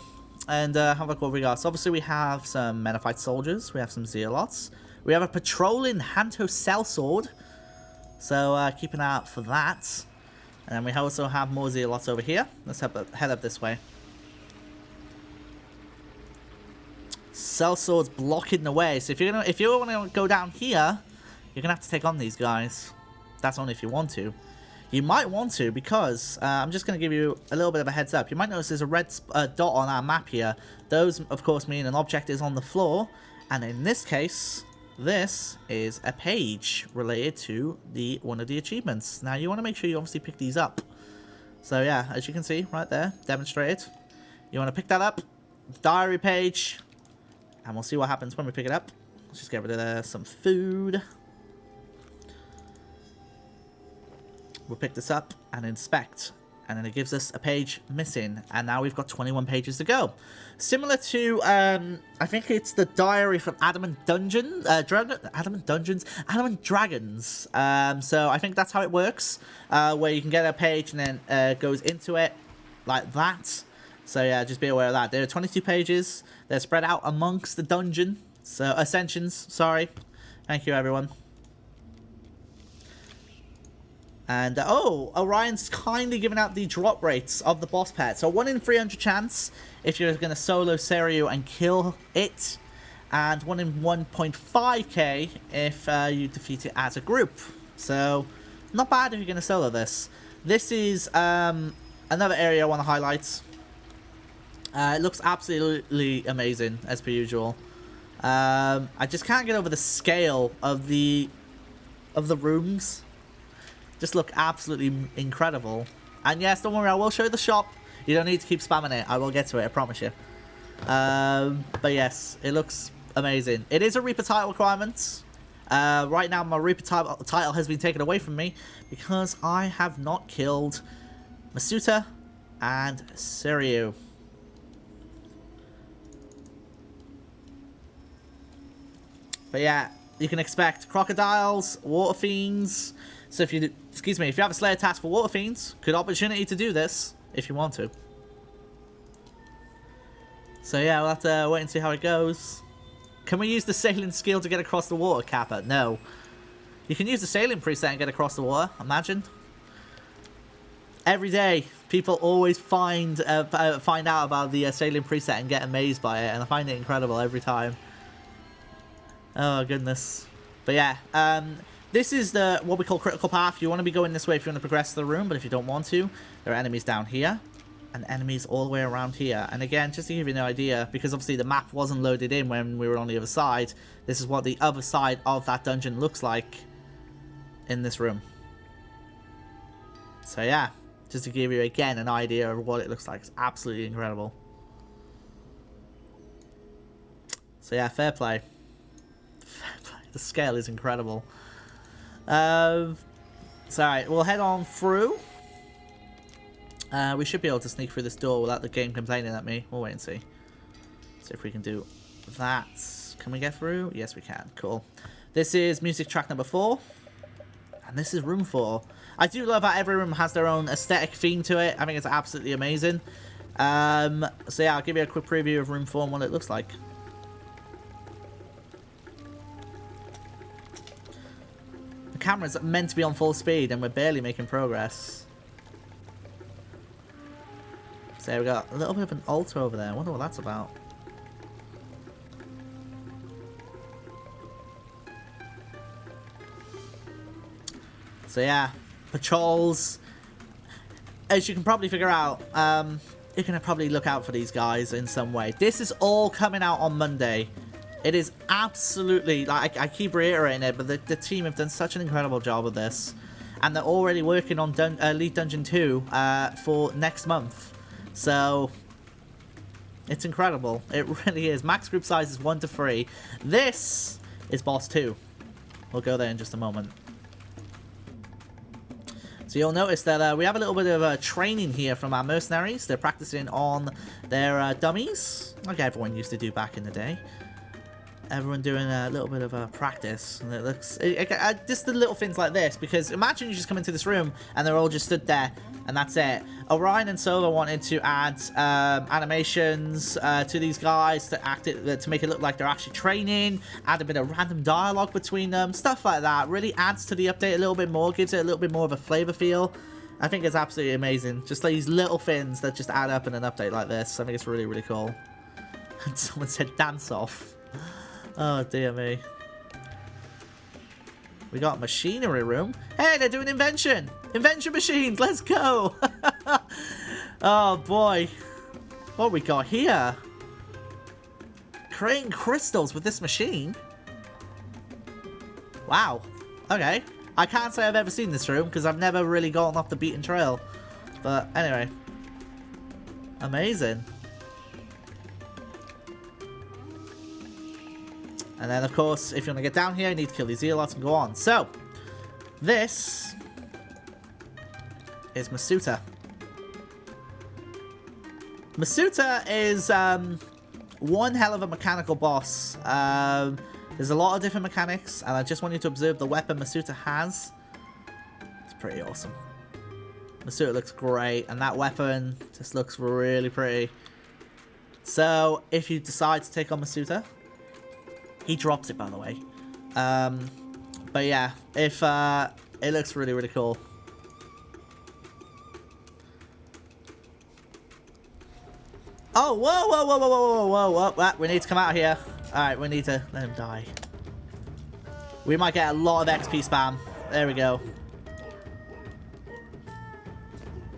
and have a look what we got. So obviously we have some Menophyte soldiers, we have some Zealots, we have a patrolling Hanto Sellsword, so keep an eye out for that. And then we also have more Zealots over here. Let's head up this way. Sellsword's blocking the way, so if you want to go down here, you're gonna have to take on these guys. That's only if you want to. You might want to, because I'm just going to give you a little bit of a heads up. You might notice there's a red dot on our map here. Those, of course, mean an object is on the floor. And in this case, this is a page related to one of the achievements. Now, you want to make sure you obviously pick these up. So, yeah, as you can see right there, demonstrated. You want to pick that up, diary page, and we'll see what happens when we pick it up. Let's just get rid of some food. We'll pick this up and inspect. And then it gives us a page missing. And now we've got 21 pages to go. Similar to, I think it's the diary from Adamant Dragons. So I think that's how it works. Where you can get a page and then goes into it like that. So yeah, just be aware of that. There are 22 pages. They're spread out amongst the dungeon. So, ascensions, sorry. Thank you, everyone. And, oh, Orion's kindly giving out the drop rates of the boss pet. So 1 in 300 chance if you're going to solo Seiryu and kill it. And 1 in 1.5k if you defeat it as a group. So, not bad if you're going to solo this. This is another area I want to highlight. It looks absolutely amazing, as per usual. I just can't get over the scale of the rooms. Just look absolutely incredible. And yes, don't worry, I will show you the shop. You don't need to keep spamming it. I will get to it, I promise you. But yes, it looks amazing. It is a Reaper title requirement. Right now, my Reaper title has been taken away from me because I have not killed Masuta and Seiryu. But yeah, you can expect crocodiles, water fiends. So if you, if you have a Slayer task for water fiends, good opportunity to do this if you want to. So yeah, we'll have to wait and see how it goes. Can we use the sailing skill to get across the water, Kappa? No. You can use the sailing preset and get across the water, imagine. Every day, people always find out about the sailing preset and get amazed by it, and I find it incredible every time. Oh goodness. But yeah, this is the what we call critical path. You want to be going this way if you want to progress the room, but if you don't want to, there are enemies down here and enemies all the way around here. And again, just to give you an idea, because obviously the map wasn't loaded in when we were on the other side, this is what the other side of that dungeon looks like in this room. So yeah, just to give you again an idea of what it looks like. It's absolutely incredible. So yeah, fair play. The scale is incredible. So alright, we'll head on through. We should be able to sneak through this door without the game complaining at me. We'll wait and see. See if we can do that. Can we get through? Yes, we can. Cool. This is music track number 4. And this is room 4. I do love how every room has their own aesthetic theme to it. I think it's absolutely amazing. So yeah, I'll give you a quick preview of room 4 and what it looks like. The camera's meant to be on full speed and we're barely making progress. So there we got a little bit of an altar over there. I wonder what that's about. So yeah, patrols. As you can probably figure out, you're going to probably look out for these guys in some way. This is all coming out on Monday. It is absolutely, like, I keep reiterating it, but the team have done such an incredible job of this. And they're already working on Elite Dungeon 2 for next month. So, it's incredible. It really is. Max group size is 1 to 3. This is boss 2. We'll go there in just a moment. So you'll notice that we have a little bit of training here from our mercenaries. They're practicing on their dummies, like everyone used to do back in the day. Everyone doing a little bit of practice, and it looks just the little things like this. Because imagine you just come into this room and they're all just stood there, and that's it. Orion and Solo wanted to add animations to these guys to make it look like they're actually training. Add a bit of random dialogue between them, stuff like that. Really adds to the update a little bit more, gives it a little bit more of a flavor feel. I think it's absolutely amazing. Just like these little things that just add up in an update like this. I think it's really, really cool. And someone said dance off. Oh, dear me. We got machinery room. Hey, they're doing invention. Invention machines. Let's go. Oh, boy. What we got here? Creating crystals with this machine. Wow. Okay. I can't say I've ever seen this room because I've never really gone off the beaten trail. But anyway. Amazing. And then, of course, if you want to get down here, you need to kill these zealots and go on. So, this is Masuta. Masuta is one hell of a mechanical boss. There's a lot of different mechanics, and I just want you to observe the weapon Masuta has. It's pretty awesome. Masuta looks great, and that weapon just looks really pretty. So, if you decide to take on Masuta, he drops it, by the way. But yeah, if it looks really, really cool. Oh, whoa, whoa, whoa, whoa, whoa, whoa, whoa, whoa. We need to come out of here. Alright, we need to let him die. We might get a lot of XP spam. There we go.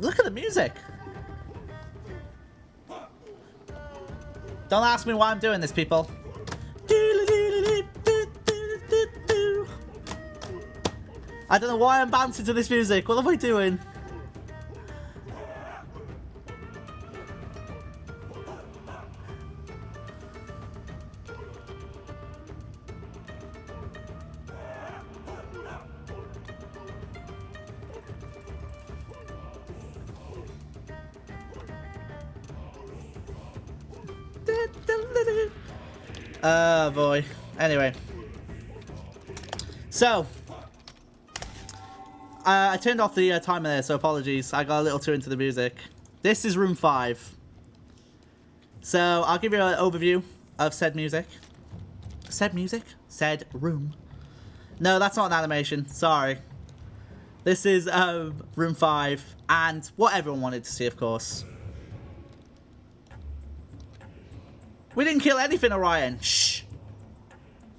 Look at the music. Don't ask me why I'm doing this, people. I don't know why I'm bouncing to this music. What am I doing? Oh boy. Anyway. So. I turned off the timer there, so apologies. I got a little too into the music. This is room 5. So I'll give you an overview of said music. Said music? Said room. No, that's not an animation. Sorry. This is room 5 and what everyone wanted to see, of course. We didn't kill anything, Orion. Shh.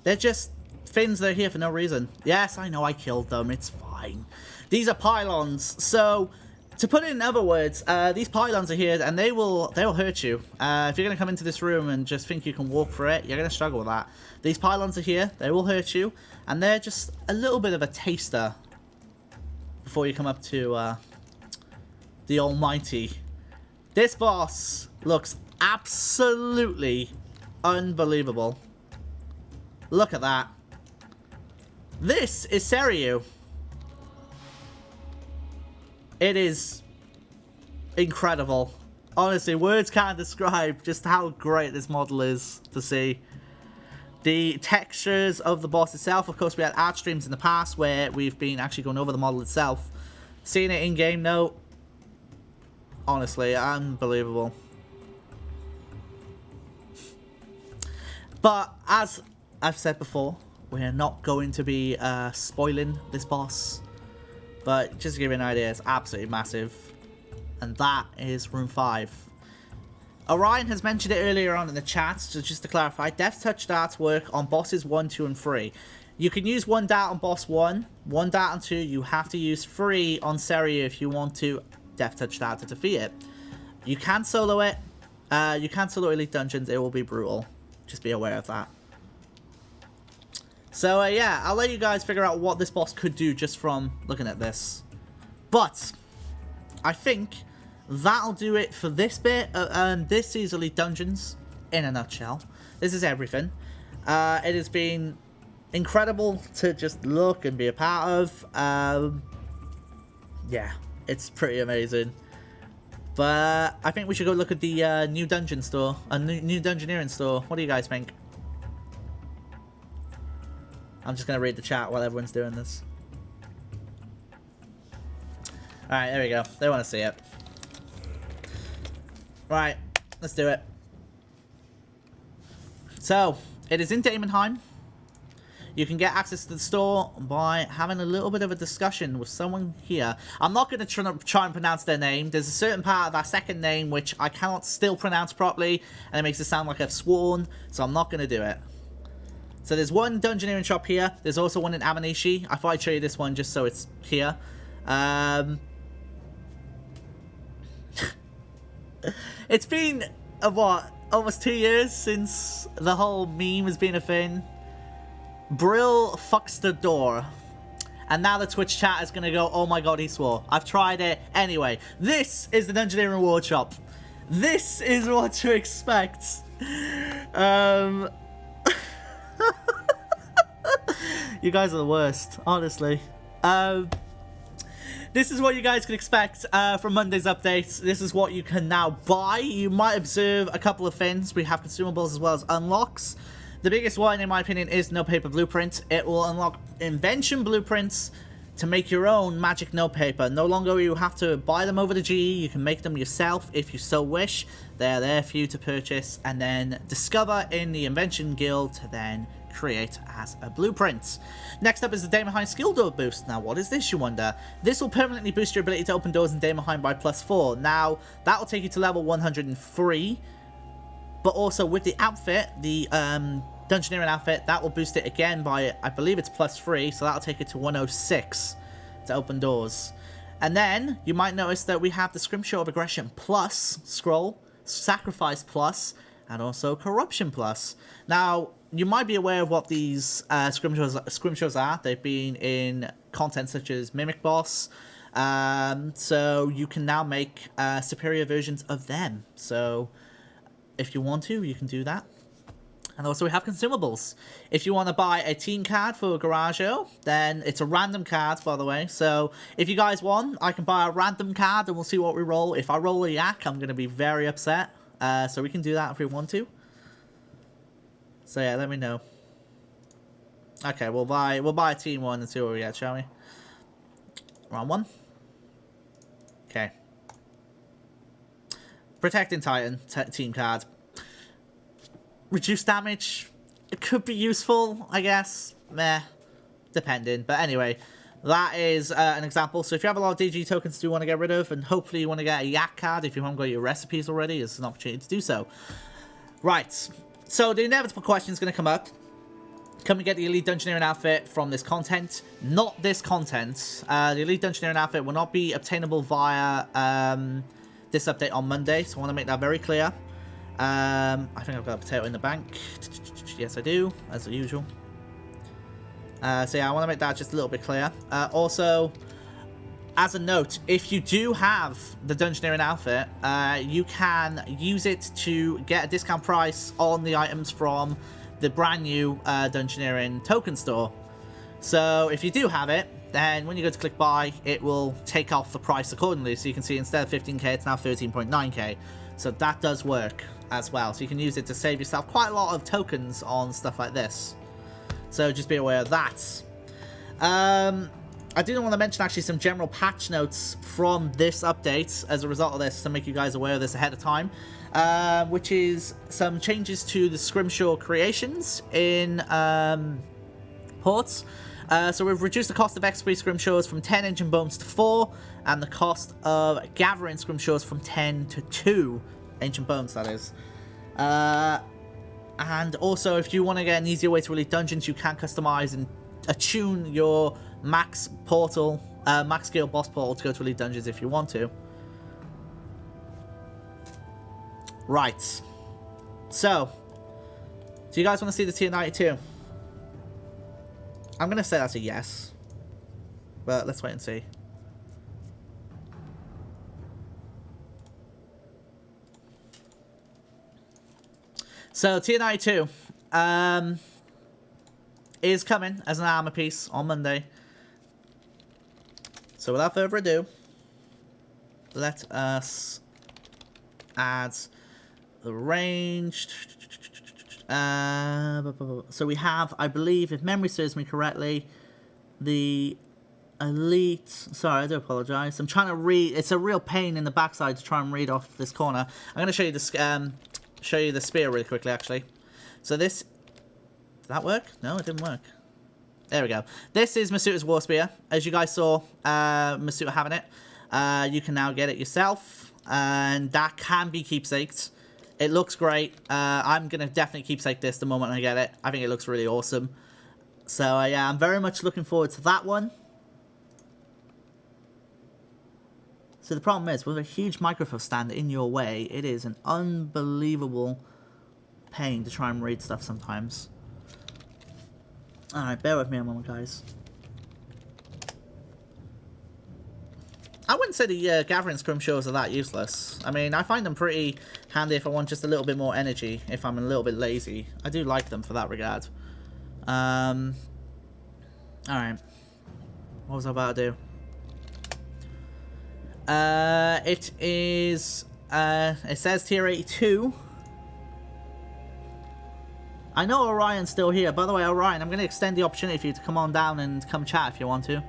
They're just things that are here for no reason. Yes, I know I killed them. It's fine. These are pylons. So, to put it in other words, these pylons are here and they will hurt you. If you're going to come into this room and just think you can walk through it, you're going to struggle with that. These pylons are here. They will hurt you. And they're just a little bit of a taster before you come up to the almighty. This boss looks absolutely unbelievable. Look at that. This is Seiryu. It is incredible. Honestly, words can't describe just how great this model is to see. The textures of the boss itself, of course, we had art streams in the past where we've been actually going over the model itself. Seeing it in game, though, honestly, unbelievable. But as I've said before, we're not going to be spoiling this boss. But just to give you an idea, it's absolutely massive. And that is room 5. Orion has mentioned it earlier on in the chat, so just to clarify, Death Touch darts work on bosses 1, 2, and 3. You can use 1 dart on boss 1, 1 dart on 2, you have to use 3 on Seiryu if you want to Death Touch dart to defeat it. You can solo it, you can solo Elite Dungeons, it will be brutal. Just be aware of that. So yeah, I'll let you guys figure out what this boss could do just from looking at this. But I think that'll do it for this bit. This is Elite Dungeons in a nutshell. This is everything. It has been incredible to just look and be a part of. Yeah, it's pretty amazing. But I think we should go look at the new dungeon store, new Dungeoneering store. What do you guys think? I'm just going to read the chat while everyone's doing this. Alright, there we go. They want to see it. Right, let's do it. So, it is in Daemonheim. You can get access to the store by having a little bit of a discussion with someone here. I'm not going to try and pronounce their name. There's a certain part of our second name which I cannot still pronounce properly, and it makes it sound like I've sworn, so I'm not going to do it. So there's one Dungeoneering Shop here. There's also one in Aminishi. I thought I'd show you this one just so it's here. It's been, what, almost 2 years since the whole meme has been a thing. Brill fucks the door. And now the Twitch chat is going to go, oh my god, he swore. I've tried it. Anyway, this is the Dungeoneering Workshop. This is what to expect. You guys are the worst, honestly. This this is what you guys can expect from Monday's updates. This is what you can now buy. You might observe a couple of things. We have consumables as well as unlocks. The biggest one, in my opinion, is no paper blueprint. It will unlock invention blueprints to make your own magic no paper. No longer will you have to buy them over the GE. You can make them yourself if you so wish. They're there for you to purchase and then discover in the invention guild to then create as a blueprint. Next up is the Day Behind skill door boost. Now, what is this, you wonder? This will permanently boost your ability to open doors in Day Behind by +4. Now, that will take you to level 103. But also with the outfit, the Dungeoneering outfit, that will boost it again by, I believe it's +3, so that'll take it to 106 to open doors. And then, you might notice that we have the Scrimshaw of Aggression Plus scroll, Sacrifice Plus, and also Corruption Plus. Now, you might be aware of what these scrimshaws are. They've been in content such as Mimic Boss, so you can now make superior versions of them. So, if you want to, you can do that. And also we have consumables. If you want to buy a team card for Garaggio, then it's a random card, by the way. So if you guys want, I can buy a random card and we'll see what we roll. If I roll a yak, I'm going to be very upset. So we can do that if we want to. So yeah, let me know. Okay, we'll buy a team one and see what we get, shall we? Round one. Okay. Protecting Titan team card. Reduce damage. It could be useful, I guess. Meh. Depending. But anyway, that is an example. So if you have a lot of DG tokens you want to get rid of, and hopefully you want to get a yak card if you haven't got your recipes already, it's an opportunity to do so. Right. So the inevitable question is going to come up. Can we get the Elite Dungeoneering outfit from this content? Not this content. The Elite Dungeoneering outfit will not be obtainable via this update on Monday, so I want to make that very clear. I think I've got a potato in the bank. Yes, I do, as usual. So yeah, I want to make that just a little bit clear. Also, as a note, if you do have the Dungeoneering outfit, you can use it to get a discount price on the items from the brand new Dungeoneering token store. So if you do have it, then when you go to click buy, it will take off the price accordingly. So you can see instead of 15k, it's now 13.9k. So that does work as well. So you can use it to save yourself quite a lot of tokens on stuff like this. So just be aware of that. I do want to mention actually some general patch notes from this update as a result of this to make you guys aware of this ahead of time. Which is some changes to the Scrimshaw creations in ports. So we've reduced the cost of XP Scrimshaws from 10 engine bones to 4, and the cost of gathering Scrimshaws from 10 to 2 ancient bones, that is. And also, if you want to get an easier way to release dungeons, you can customize and attune your max portal, max scale boss portal to go to elite dungeons if you want to. Right. So, do you guys want to see the tier 92? I'm going to say that's a yes. But let's wait and see. So, tier 92 is coming as an armor piece on Monday. So, without further ado, let us add the range. So we have, I believe, if memory serves me correctly, the elite. Sorry, I do apologize. I'm trying to read. It's a real pain in the backside to try and read off this corner. I'm going to show you this. Show you the spear really quickly, actually. So this. Did that work? No, it didn't work. There we go. This is Masuta's War Spear. As you guys saw, Masuta having it. You can now get it yourself, and that can be keepsaked. It looks great. I'm going to definitely keepsake this the moment I get it. I think it looks really awesome. So, yeah, I'm very much looking forward to that one. So, the problem is, with a huge microphone stand in your way, it is an unbelievable pain to try and read stuff sometimes. Alright, bear with me a moment, guys. I wouldn't say the gathering scrimshaws are that useless. I mean, I find them pretty handy if I want just a little bit more energy, if I'm a little bit lazy. I do like them for that regard. Alright. What was I about to do? It is, it says tier 82. I know Orion's still here. By the way, Orion, I'm going to extend the opportunity for you to come on down and come chat if you want to.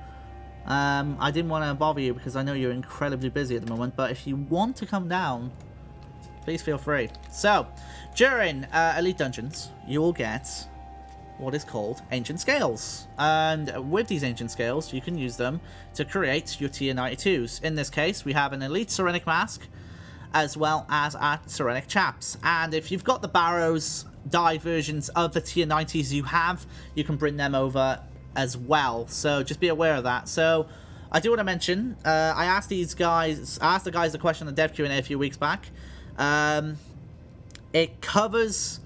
I didn't want to bother you because I know you're incredibly busy at the moment, but if you want to come down, please feel free. So, during Elite Dungeons, you will get what is called Ancient Scales. And with these Ancient Scales, you can use them to create your tier 92s. In this case, we have an Elite Serenic Mask, as well as our Serenic Chaps. And if you've got the Barrows dyed versions of the tier 90s you have, you can bring them over as well. So just be aware of that. So I do want to mention, I asked the guys the question on the Dev Q&A a few weeks back. It covers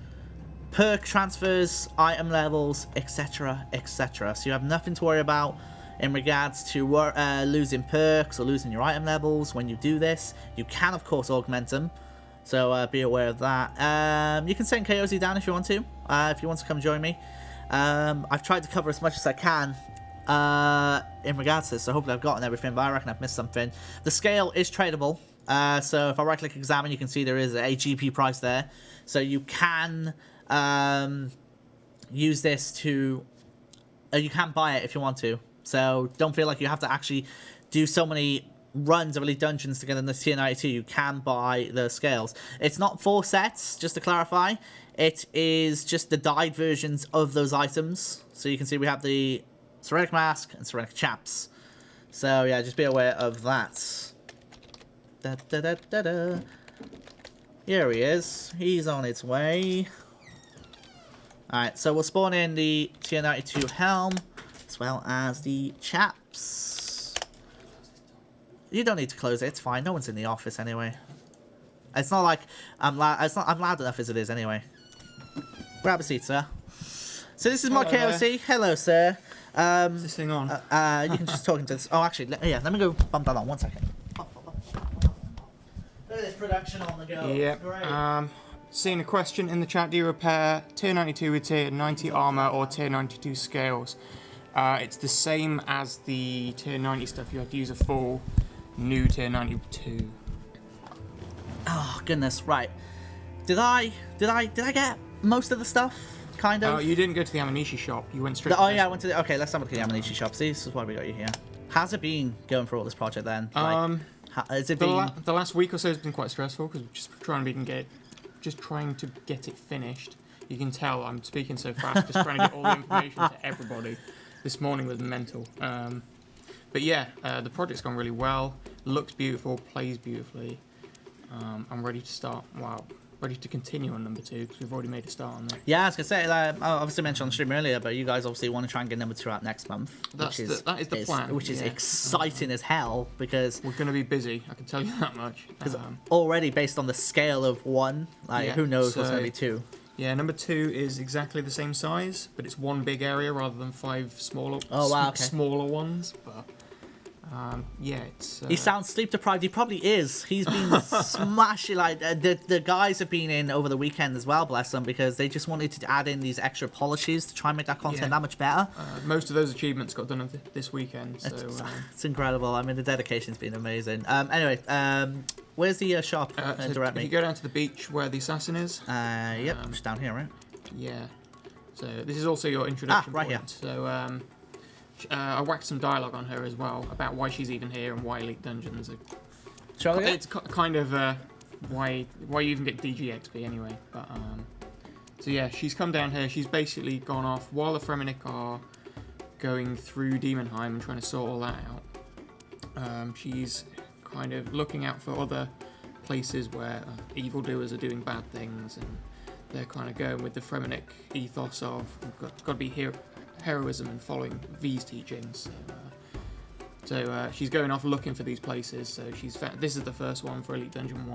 perk transfers, item levels, etc, etc. So you have nothing to worry about in regards to losing perks or losing your item levels when you do this. You can, of course, augment them. So be aware of that. You can send KOZ down if you want to come join me. I've tried to cover as much as I can in regards to this, so hopefully I've gotten everything, but I reckon I've missed something. The scale is tradable. So if I right click examine, you can see there is a GP price there. So you can use this to, you can buy it if you want to. So don't feel like you have to actually do so many runs of Elite Dungeons to get in the tier 92. You can buy the scales. It's not 4 sets, just to clarify. It is just the dyed versions of those items. So you can see we have the Serenic Mask and Serenic Chaps. So yeah, just be aware of that. Da, da, da, da, da. Here he is. He's on its way. Alright, so we'll spawn in the tier 92 helm, as well as the chaps. You don't need to close it, it's fine. No one's in the office anyway. It's not like I'm loud enough as it is anyway. Grab a seat, sir. So this is my KOC. There. Hello, sir. Is this thing on? You can just talk into this. Oh, actually, let me go bump that on 1 second. Look at this production on the go. Yep. Seeing a question in the chat: do you repair tier 92 with tier 90 armor or tier 92 scales? It's the same as the tier 90 stuff. You have to use a full new tier 92. Oh goodness! Right. Did I get most of the stuff? Kind of. Oh, you didn't go to the Aminishi shop. You went straight. Oh yeah, I went to the. Okay, let's have a look at the Aminishi shop. See, this is why we got you here. How's it been going for all this project then? Has it been? The last week or so has been quite stressful because we're just trying to get it finished. You can tell I'm speaking so fast, just trying to get all the information to everybody. This morning was mental. But yeah, the project's gone really well. Looks beautiful, plays beautifully. I'm ready to start. Wow. Ready to continue on number 2 because we've already made a start on that. Yeah, I was gonna say, I obviously mentioned on the stream earlier, but you guys obviously want to try and get number 2 out next month. That is the plan. Which is exciting as hell because we're going to be busy. I can tell you that much. Because already based on the scale of 1, who knows what's going to be 2. Yeah, number 2 is exactly the same size, but it's 1 big area rather than 5 smaller. Oh wow, okay. Smaller ones, but. Yeah, it's... He sounds sleep deprived. He probably is. He's been smashing. Like the guys have been in over the weekend as well, bless them, because they just wanted to add in these extra polishes to try and make that content that much better. Most of those achievements got done this weekend, so... It's incredible. I mean, the dedication's been amazing. Anyway, where's the shop? So Direct me. If you go down to the beach where the assassin is... Yep, just down here, right? Yeah. So this is also your introduction right point. Here. So, I whacked some dialogue on her as well about why she's even here and why Elite Dungeons are... It's kind of why you even get DG XP anyway. But so yeah, she's come down here. She's basically gone off while the Fremenic are going through Demonheim and trying to sort all that out. She's kind of looking out for other places where evildoers are doing bad things, and they're kind of going with the Fremenic ethos of got to be here. Heroism and following V's teachings. So she's going off looking for these places. So she's this is the first one for Elite Dungeon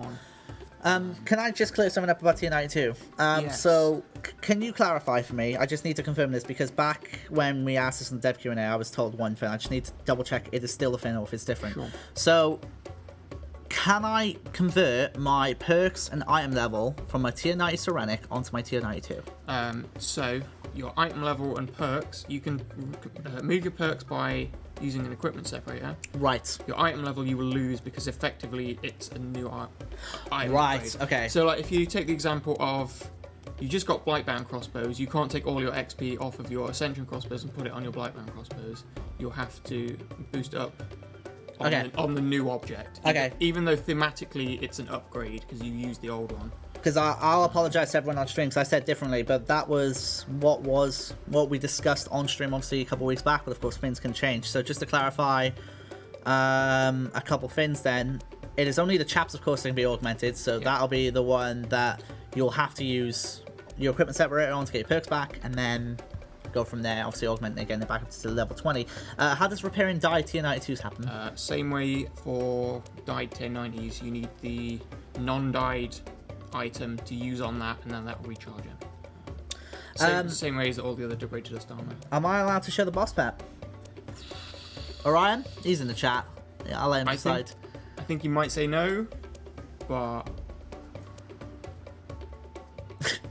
1. Can I just clear something up about tier 92? Yes. So can you clarify for me? I just need to confirm this because back when we asked this in the Dev Q&A, I was told one thing. I just need to double check it is still a thing or if it's different. Sure. So can I convert my perks and item level from my tier 90 Serenic onto my tier 92? So your item level and perks, you can move your perks by using an equipment separator, Right. your item level you will lose because effectively it's a new item. Right. upgrade. Okay. So like if you take the example of you just got Blightbound crossbows, you can't take all your XP off of your Ascension crossbows and put it on your Blightbound crossbows. You'll have to boost up on the new object. Okay. Even though thematically it's an upgrade because you used the old one. Because I'll apologize to everyone on stream because I said differently, but that was what we discussed on stream obviously a couple of weeks back, but of course things can change. So just to clarify a couple things then, it is only the chaps of course that can be augmented, so that'll be the one that you'll have to use your equipment separator on to get your perks back, and then go from there, obviously augmenting again back up to level 20. How does repairing dyed tier 92s happen? Same way for dyed tier 90s, you need the non-dyed item to use on that, and then that will recharge it. Same way as all the other degraded dust armor. Am I allowed to show the boss pet? Orion? He's in the chat. Yeah, I'll let him decide. I think you might say no, but...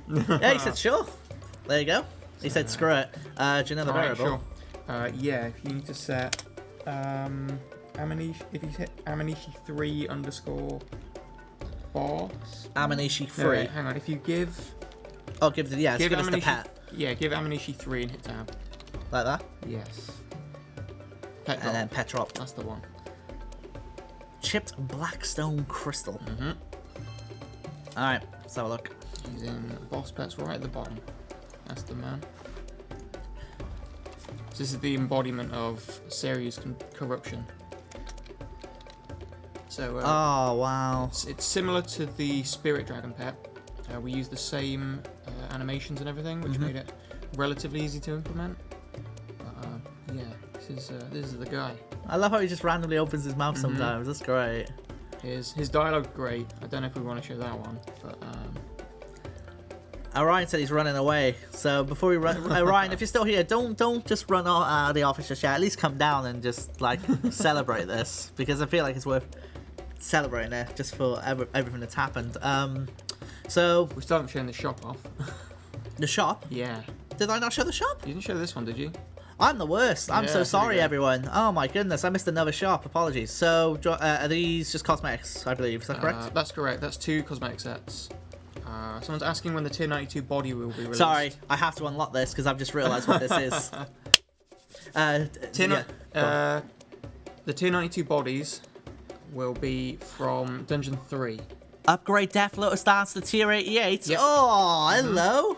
Yeah, he said sure. There you go. He said screw it. Do you know the variable? Sure. Yeah, if you need to set Aminishi, if you hit Aminishi 3 underscore boss. Aminishi 3. No, wait, hang on, if you give... Oh, give us the pet. Yeah, give Aminishi 3 and hit tab. Like that? Yes. Pet drop. And then pet drop. That's the one. Chipped blackstone crystal. Mm-hmm. Alright, let's have a look. Using boss pets right at the bottom. That's the man. So this is the embodiment of Serious corruption. So oh wow. It's similar to the Spirit Dragon pet. We use the same animations and everything, which made it relatively easy to implement. Yeah, this is the guy. I love how he just randomly opens his mouth sometimes. That's great. His dialogue's great. I don't know if we want to show that one, but Orion said he's running away. So before we run, Orion, if you're still here, don't just run out of the office just yet. At least come down and just like celebrate this, because I feel like it's worth celebrating it just for everything that's happened. So we still haven't shown the shop off. The shop? Yeah. Did I not show the shop? You didn't show this one, did you? I'm the worst. I'm so sorry, everyone. Oh my goodness, I missed another shop. Apologies. So are these just cosmetics, I believe? Is that correct? That's correct. That's 2 cosmetic sets. Someone's asking when the tier 92 body will be released. Sorry, I have to unlock this because I've just realised what this is. The tier 92 bodies will be from Dungeon 3. Upgrade Death Lotus Dance to tier 88. Yep. Oh, hello.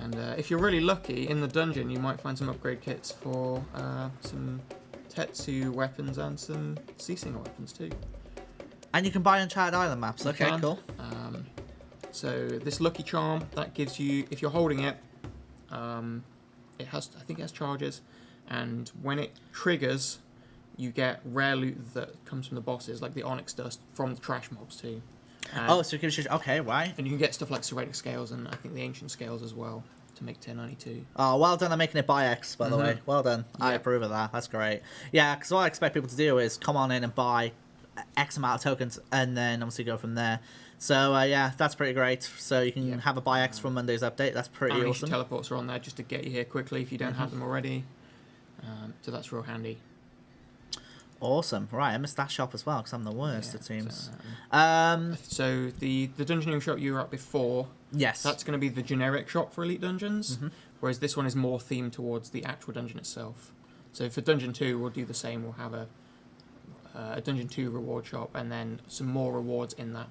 And if you're really lucky, in the dungeon you might find some upgrade kits for some Tetsu weapons and some Sea Singer weapons too. And you can buy Uncharted Island maps. Okay, cool. So this Lucky Charm, that gives you, if you're holding it, it has charges, and when it triggers, you get rare loot that comes from the bosses, like the Onyx Dust from the trash mobs too. So it gives you, okay, right. And you can get stuff like Serratic Scales and I think the Ancient Scales as well to make tier 92. Oh, well done on making it by X, by the way. Well done. Yeah. I approve of that. That's great. Yeah, because what I expect people to do is come on in and buy X amount of tokens and then obviously go from there. So, yeah, that's pretty great. So you can have a buy X from Monday's update. That's pretty awesome. Teleports are on there just to get you here quickly if you don't have them already. So that's real handy. Awesome. Right, I missed that shop as well because I'm the worst, it seems. So the Dungeoneering Shop you were at before, yes, that's going to be the generic shop for Elite Dungeons, whereas this one is more themed towards the actual dungeon itself. So for Dungeon 2, we'll do the same. We'll have a Dungeon 2 reward shop and then some more rewards in that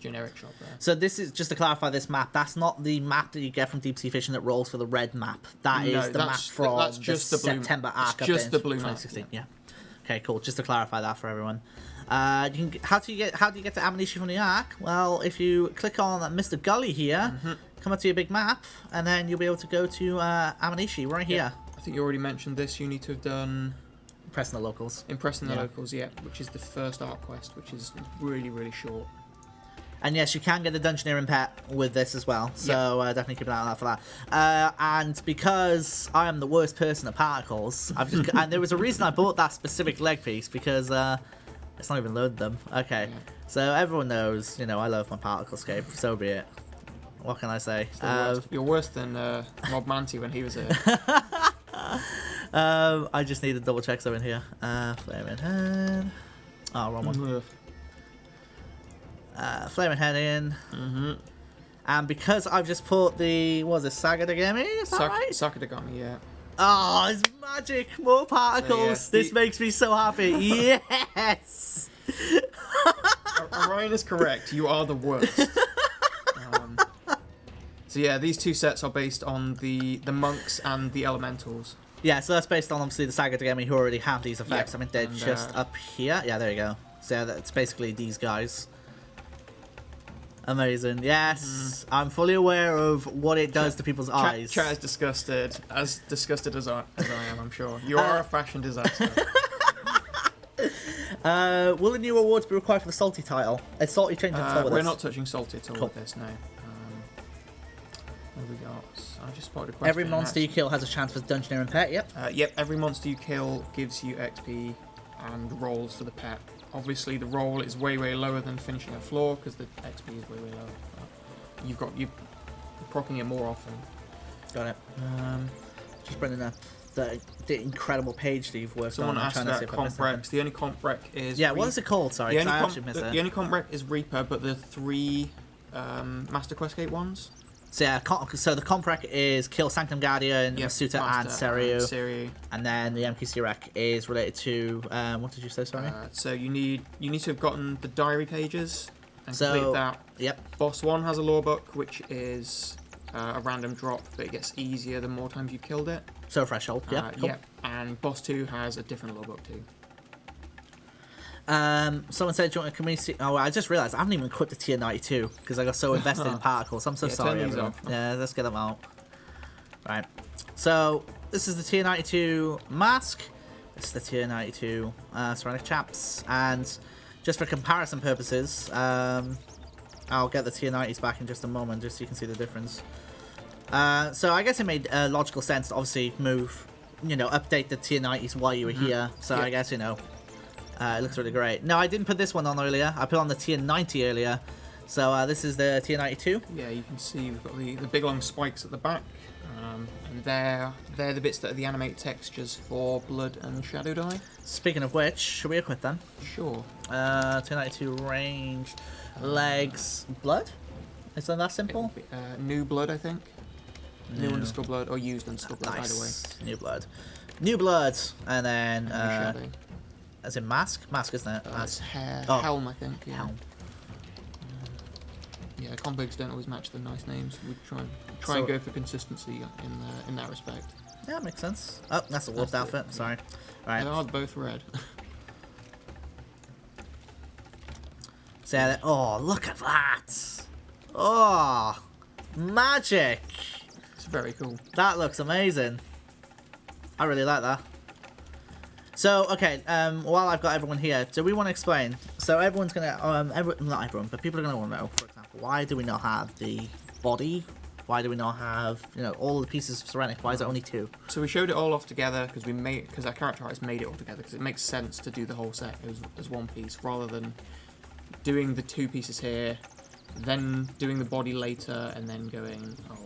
generic shop there. So this is, just to clarify this map, that's not the map that you get from Deep Sea Fishing that rolls for the red map. That is the map from the September arc update just the blue 2016. map. Yeah. Okay, cool. Just to clarify that for everyone. How do you get to Aminishi from the arc? Well, if you click on Mr. Gully here, come up to your big map, and then you'll be able to go to Aminishi right here. I think you already mentioned this. You need to have done Impressing the locals. Impressing the locals, which is the first arc quest, which is really, really short. And yes, you can get the Dungeoneering pet with this as well, so definitely keep an eye on that for that. And because I am the worst person at particles, and there was a reason I bought that specific leg piece, because it's not even loaded them. Okay, so everyone knows, I love my particlescape, so be it. What can I say? You're worse than Mob Manti when he was here. I just need to double check something here. Flaming head. Oh, wrong one. Flaming head in. And because I've just put the, what was it, Sagadagami? Is that right? Sakadagami, yeah. Oh, it's magic. More particles. So, yeah, this makes me so happy. Yes. Orion is correct. You are the worst. So yeah, these two sets are based on the monks and the elementals. Yeah, so that's based on obviously the Sagadagami who already have these effects. I mean, they're just up here. Yeah, there you go. So that's basically these guys. Amazing. Yes, I'm fully aware of what it does to people's eyes. Chat is disgusted, as I am, I'm sure. You are a fashion disaster. Will the new awards be required for the Salty title? Is Salty changing at all with We're this? not touching Salty at all with this, no. What have we got? I just spotted a question. Every monster you kill has a chance for Dungeoneering Pet, yep. Yep, every monster you kill gives you XP and rolls for the pet. Obviously, the roll is way, way lower than finishing a floor because the XP is way, way lower. You're proccing it more often. Got it. Just bringing up the incredible page that you've worked on. Someone asked about comp recs. The only comp rec is... Yeah, what is it called? Sorry, I actually missed it. The only comp rec is Reaper, but the 3 Master Quest Gate ones. So yeah, so the comp rec is kill Sanctum Guardian, Masuta, and Seryu. And then the MQC rec is related to what did you say? Sorry. So you need to have gotten the diary pages and complete that. Yep. Boss 1 has a lore book, which is a random drop, but it gets easier the more times you've killed it. So threshold. Yeah. Cool. Yep. And boss 2 has a different lore book too. Someone said, do you want a community... Oh, I just realised I haven't even equipped the tier 92 because I got so invested in particles. I'm so sorry, everyone. Yeah, let's get them out. Right. So, this is the tier 92 mask. This is the tier 92 ceramic chaps. And just for comparison purposes, I'll get the tier 90s back in just a moment just so you can see the difference. So, I guess it made logical sense to obviously move, update the tier 90s while you were here. So, I guess, it looks really great. No, I didn't put this one on earlier. I put on the tier 90 earlier. So this is the tier 92. Yeah, you can see we've got the big long spikes at the back. And they're the bits that are the animate textures for Blood and Shadow Die. Speaking of which, should we equip them? Sure. Tier 92 ranged, legs, blood? Is that simple? New blood, I think. New underscore blood or used underscore blood, either way. New blood. New blood. And then... As in mask? Mask, isn't it? That's Helm, I think. Yeah. Helm. Yeah, convigs don't always match the nice names. We try and go for consistency in that respect. Yeah, makes sense. Oh, that's a wolf outfit. Sorry. Right. They are both red. So, oh, look at that! Oh, magic! It's very cool. That looks amazing. I really like that. So, okay, while I've got everyone here, do we want to explain? So everyone's going to, not everyone, but people are going to want to know, for example, why do we not have the body? Why do we not have, all the pieces of ceramic? Why is it only 2? So we showed it all off together because our character artist made it all together because it makes sense to do the whole set as one piece rather than doing the 2 pieces here, then doing the body later, and then going, oh,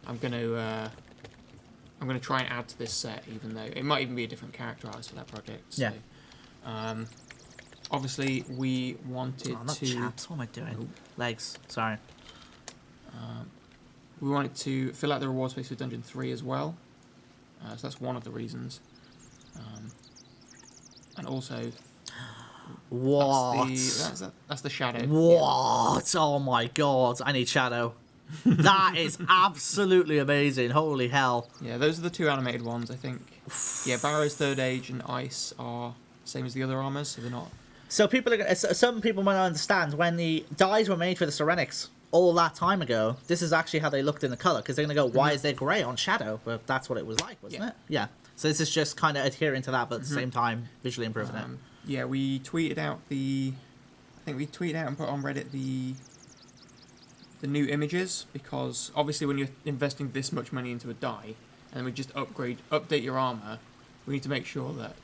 I'm going to try and add to this set, even though it might even be a different character artist for that project. So, yeah. Obviously, we wanted not chaps. What am I doing? Oh. Legs. Sorry. We wanted to fill out the reward space with Dungeon 3 as well. So that's one of the reasons. And also... What? That's the shadow. What? Yeah. Oh my god. I need shadow. That is absolutely amazing. Holy hell. Yeah, those are the 2 animated ones, I think. Yeah, Barrow's Third Age and Ice are same as the other armors, so they're not... So some people might not understand, when the dyes were made for the Serenics all that time ago, this is actually how they looked in the colour, because they're going to go, why is there grey on Shadow? But that's what it was like, wasn't it? Yeah. So this is just kind of adhering to that, but at the same time, visually improving it. Yeah, we tweeted out I think we tweeted out and put on Reddit the new images, because obviously when you're investing this much money into a die, and then we just update your armour, we need to make sure that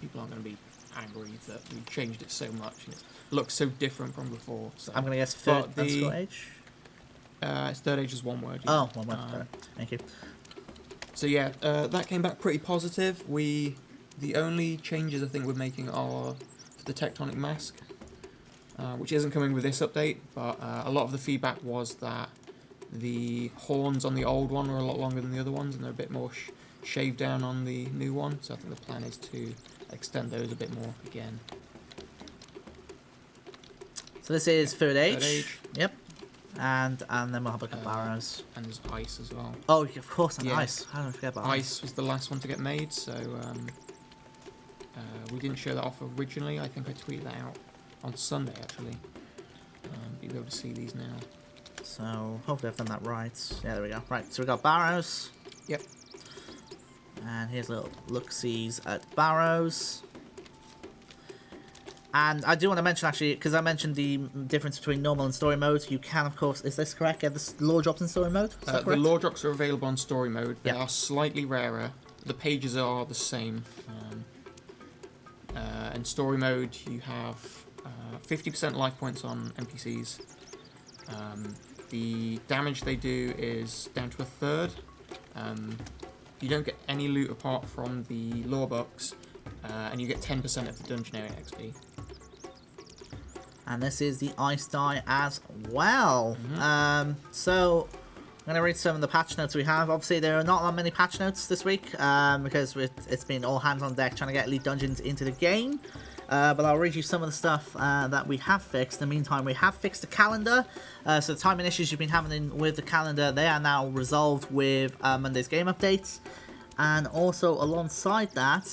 people aren't going to be angry that we changed it so much and it looks so different from before. So. I'm going to guess third underscore age? It's Third Age is one word. Yeah. Oh, one word. Thank you. So yeah, that came back pretty positive. The only changes I think we're making are for the tectonic mask, which isn't coming with this update, but a lot of the feedback was that the horns on the old one were a lot longer than the other ones, and they're a bit more shaved down on the new one, so I think the plan is to extend those a bit more again. So this is third age. Third age. Yep. And then we'll have a look at barrows. And there's ice as well. Oh, of course, and ice. How did I forget about ice? Ice was the last one to get made, so we didn't show that off originally. I think I tweeted that out on Sunday, actually. You'll be able to see these now. So hopefully I've done that right. Yeah, there we go. Right, so we got barrows. Yep. And here's a little look-sees at barrows. And I do want to mention, actually, because I mentioned the difference between normal and story mode. You can, of course, is this correct? Get the lore drops in story mode? The lore drops are available on story mode. They are slightly rarer. The pages are the same. In story mode, you have 50% life points on NPCs. The damage they do is down to a third. You don't get any loot apart from the lore box, and you get 10% of the Dungeoneering XP. And this is the ice die as well. So I'm going to read some of the patch notes we have. Obviously, there are not that many patch notes this week because it's been all hands on deck trying to get Elite Dungeons into the game. But I'll read you some of the stuff that we have fixed. In the meantime, we have fixed the calendar. So the timing issues you've been having with the calendar, they are now resolved with Monday's game updates. And also alongside that,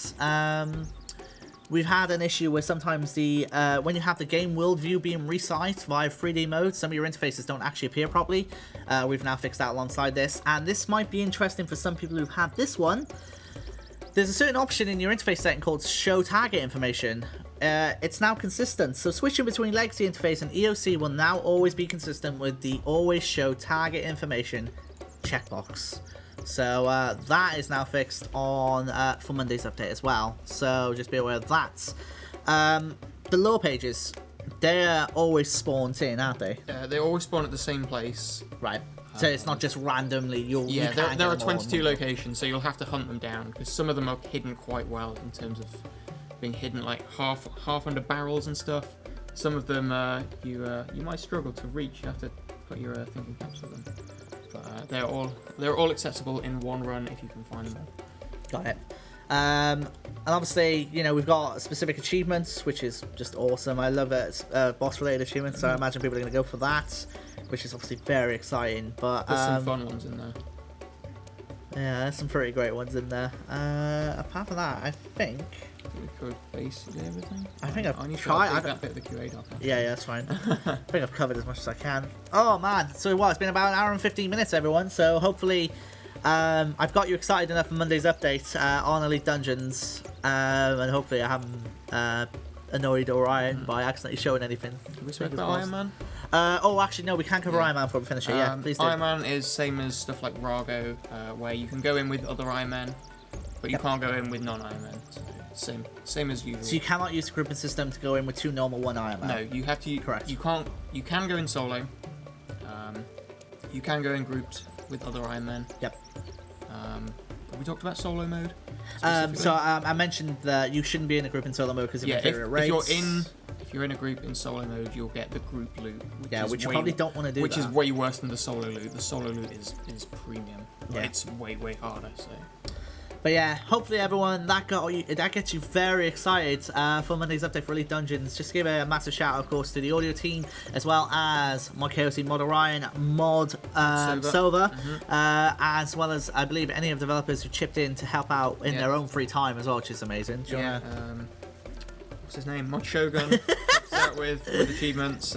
we've had an issue where sometimes the when you have the game world view being resized via 3D mode, some of your interfaces don't actually appear properly. We've now fixed that alongside this, and this might be interesting for some people who've had this one. There's a certain option in your interface setting called Show Target Information. It's now consistent, so switching between Legacy interface and EOC will now always be consistent with the Always Show Target Information checkbox. So that is now fixed on for Monday's update as well. So just be aware of that. The lore pages, they're always spawned in, aren't they? They always spawn at the same place. Right. So it's not just randomly. There are 22 locations, so you'll have to hunt them down because some of them are hidden quite well in terms of being hidden like half under barrels and stuff. Some of them you might struggle to reach. You have to put your thinking caps with them. But they're all accessible in one run if you can find them all. Got it. And obviously, you know, we've got specific achievements, which is just awesome. I love it. Boss-related achievements, so I imagine people are going to go for that, which is obviously very exciting. But there's some fun ones in there. Yeah, there's some pretty great ones in there. Apart from that, I think we covered basically everything. I think I've I need tried. to that bit of the QA doc. Yeah, that's fine. I think I've covered as much as I can. Oh man, so what? It's been about an hour and 15 minutes, everyone. So hopefully, I've got you excited enough for Monday's update on Elite Dungeons, and hopefully I haven't annoyed Orion by accidentally showing anything. Can we speak about Iron Man? Oh, actually, no, we can't cover Iron Man before we finish it. Yeah, please do. Iron Man is same as stuff like Rago, where you can go in with other Iron Men, but you can't go in with non-Iron Men. So same as usual. So you cannot use the grouping system to go in with two normal one Iron Man. No, you have to. Correct. You can't. You can go in solo. You can go in grouped with other Iron Men. Yep. Have we talked about solo mode? I mentioned that you shouldn't be in a group in solo mode because of inferior rates. If you're in a group in solo mode, you'll get the group loot. Which you probably don't want to do. Which is way worse than the solo loot. The solo loot is premium. Yeah. It's way harder. So. But yeah, hopefully everyone, that gets you very excited for Monday's update for Elite Dungeons. Just give a massive shout out, of course, to the audio team, as well as Mod KOC, Mod Orion, Mod Silver, as well as, I believe, any of the developers who chipped in to help out in their own free time as well, which is amazing. What's his name? Mod Shogun helps out with achievements.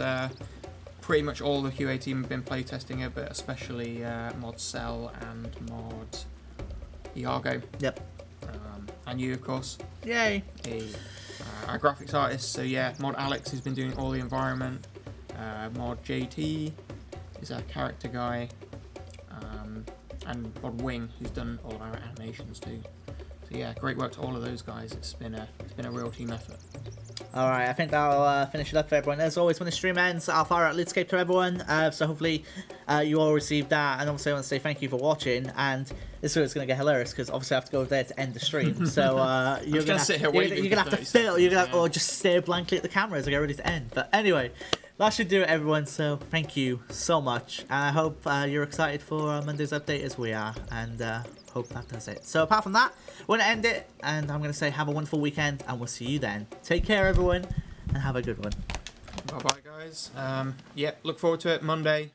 Pretty much all the QA team have been playtesting it, but especially Mod Cell and Mod Iago. Yep. And you, of course. Yay. Our graphics artist. So yeah, Mod Alex has been doing all the environment. Mod JT is our character guy. And Mod Wing, who's done all of our animations too. So yeah, great work to all of those guys. It's been a real team effort. Alright, I think that'll finish it up for everyone. As always, when the stream ends, I'll fire out RuneScape to everyone. So hopefully you all received that. And obviously I want to say thank you for watching. And this is going to get hilarious because obviously I have to go there to end the stream. So you're going to have to fill, or just stare blankly at the camera as I get ready to end. But anyway, that should do it, everyone. So thank you so much. And I hope you're excited for Monday's update as we are. And hope that does it. So apart from that, we're going to end it, and I'm going to say have a wonderful weekend, and we'll see you then. Take care, everyone, and have a good one. Bye-bye, guys. Look forward to it Monday.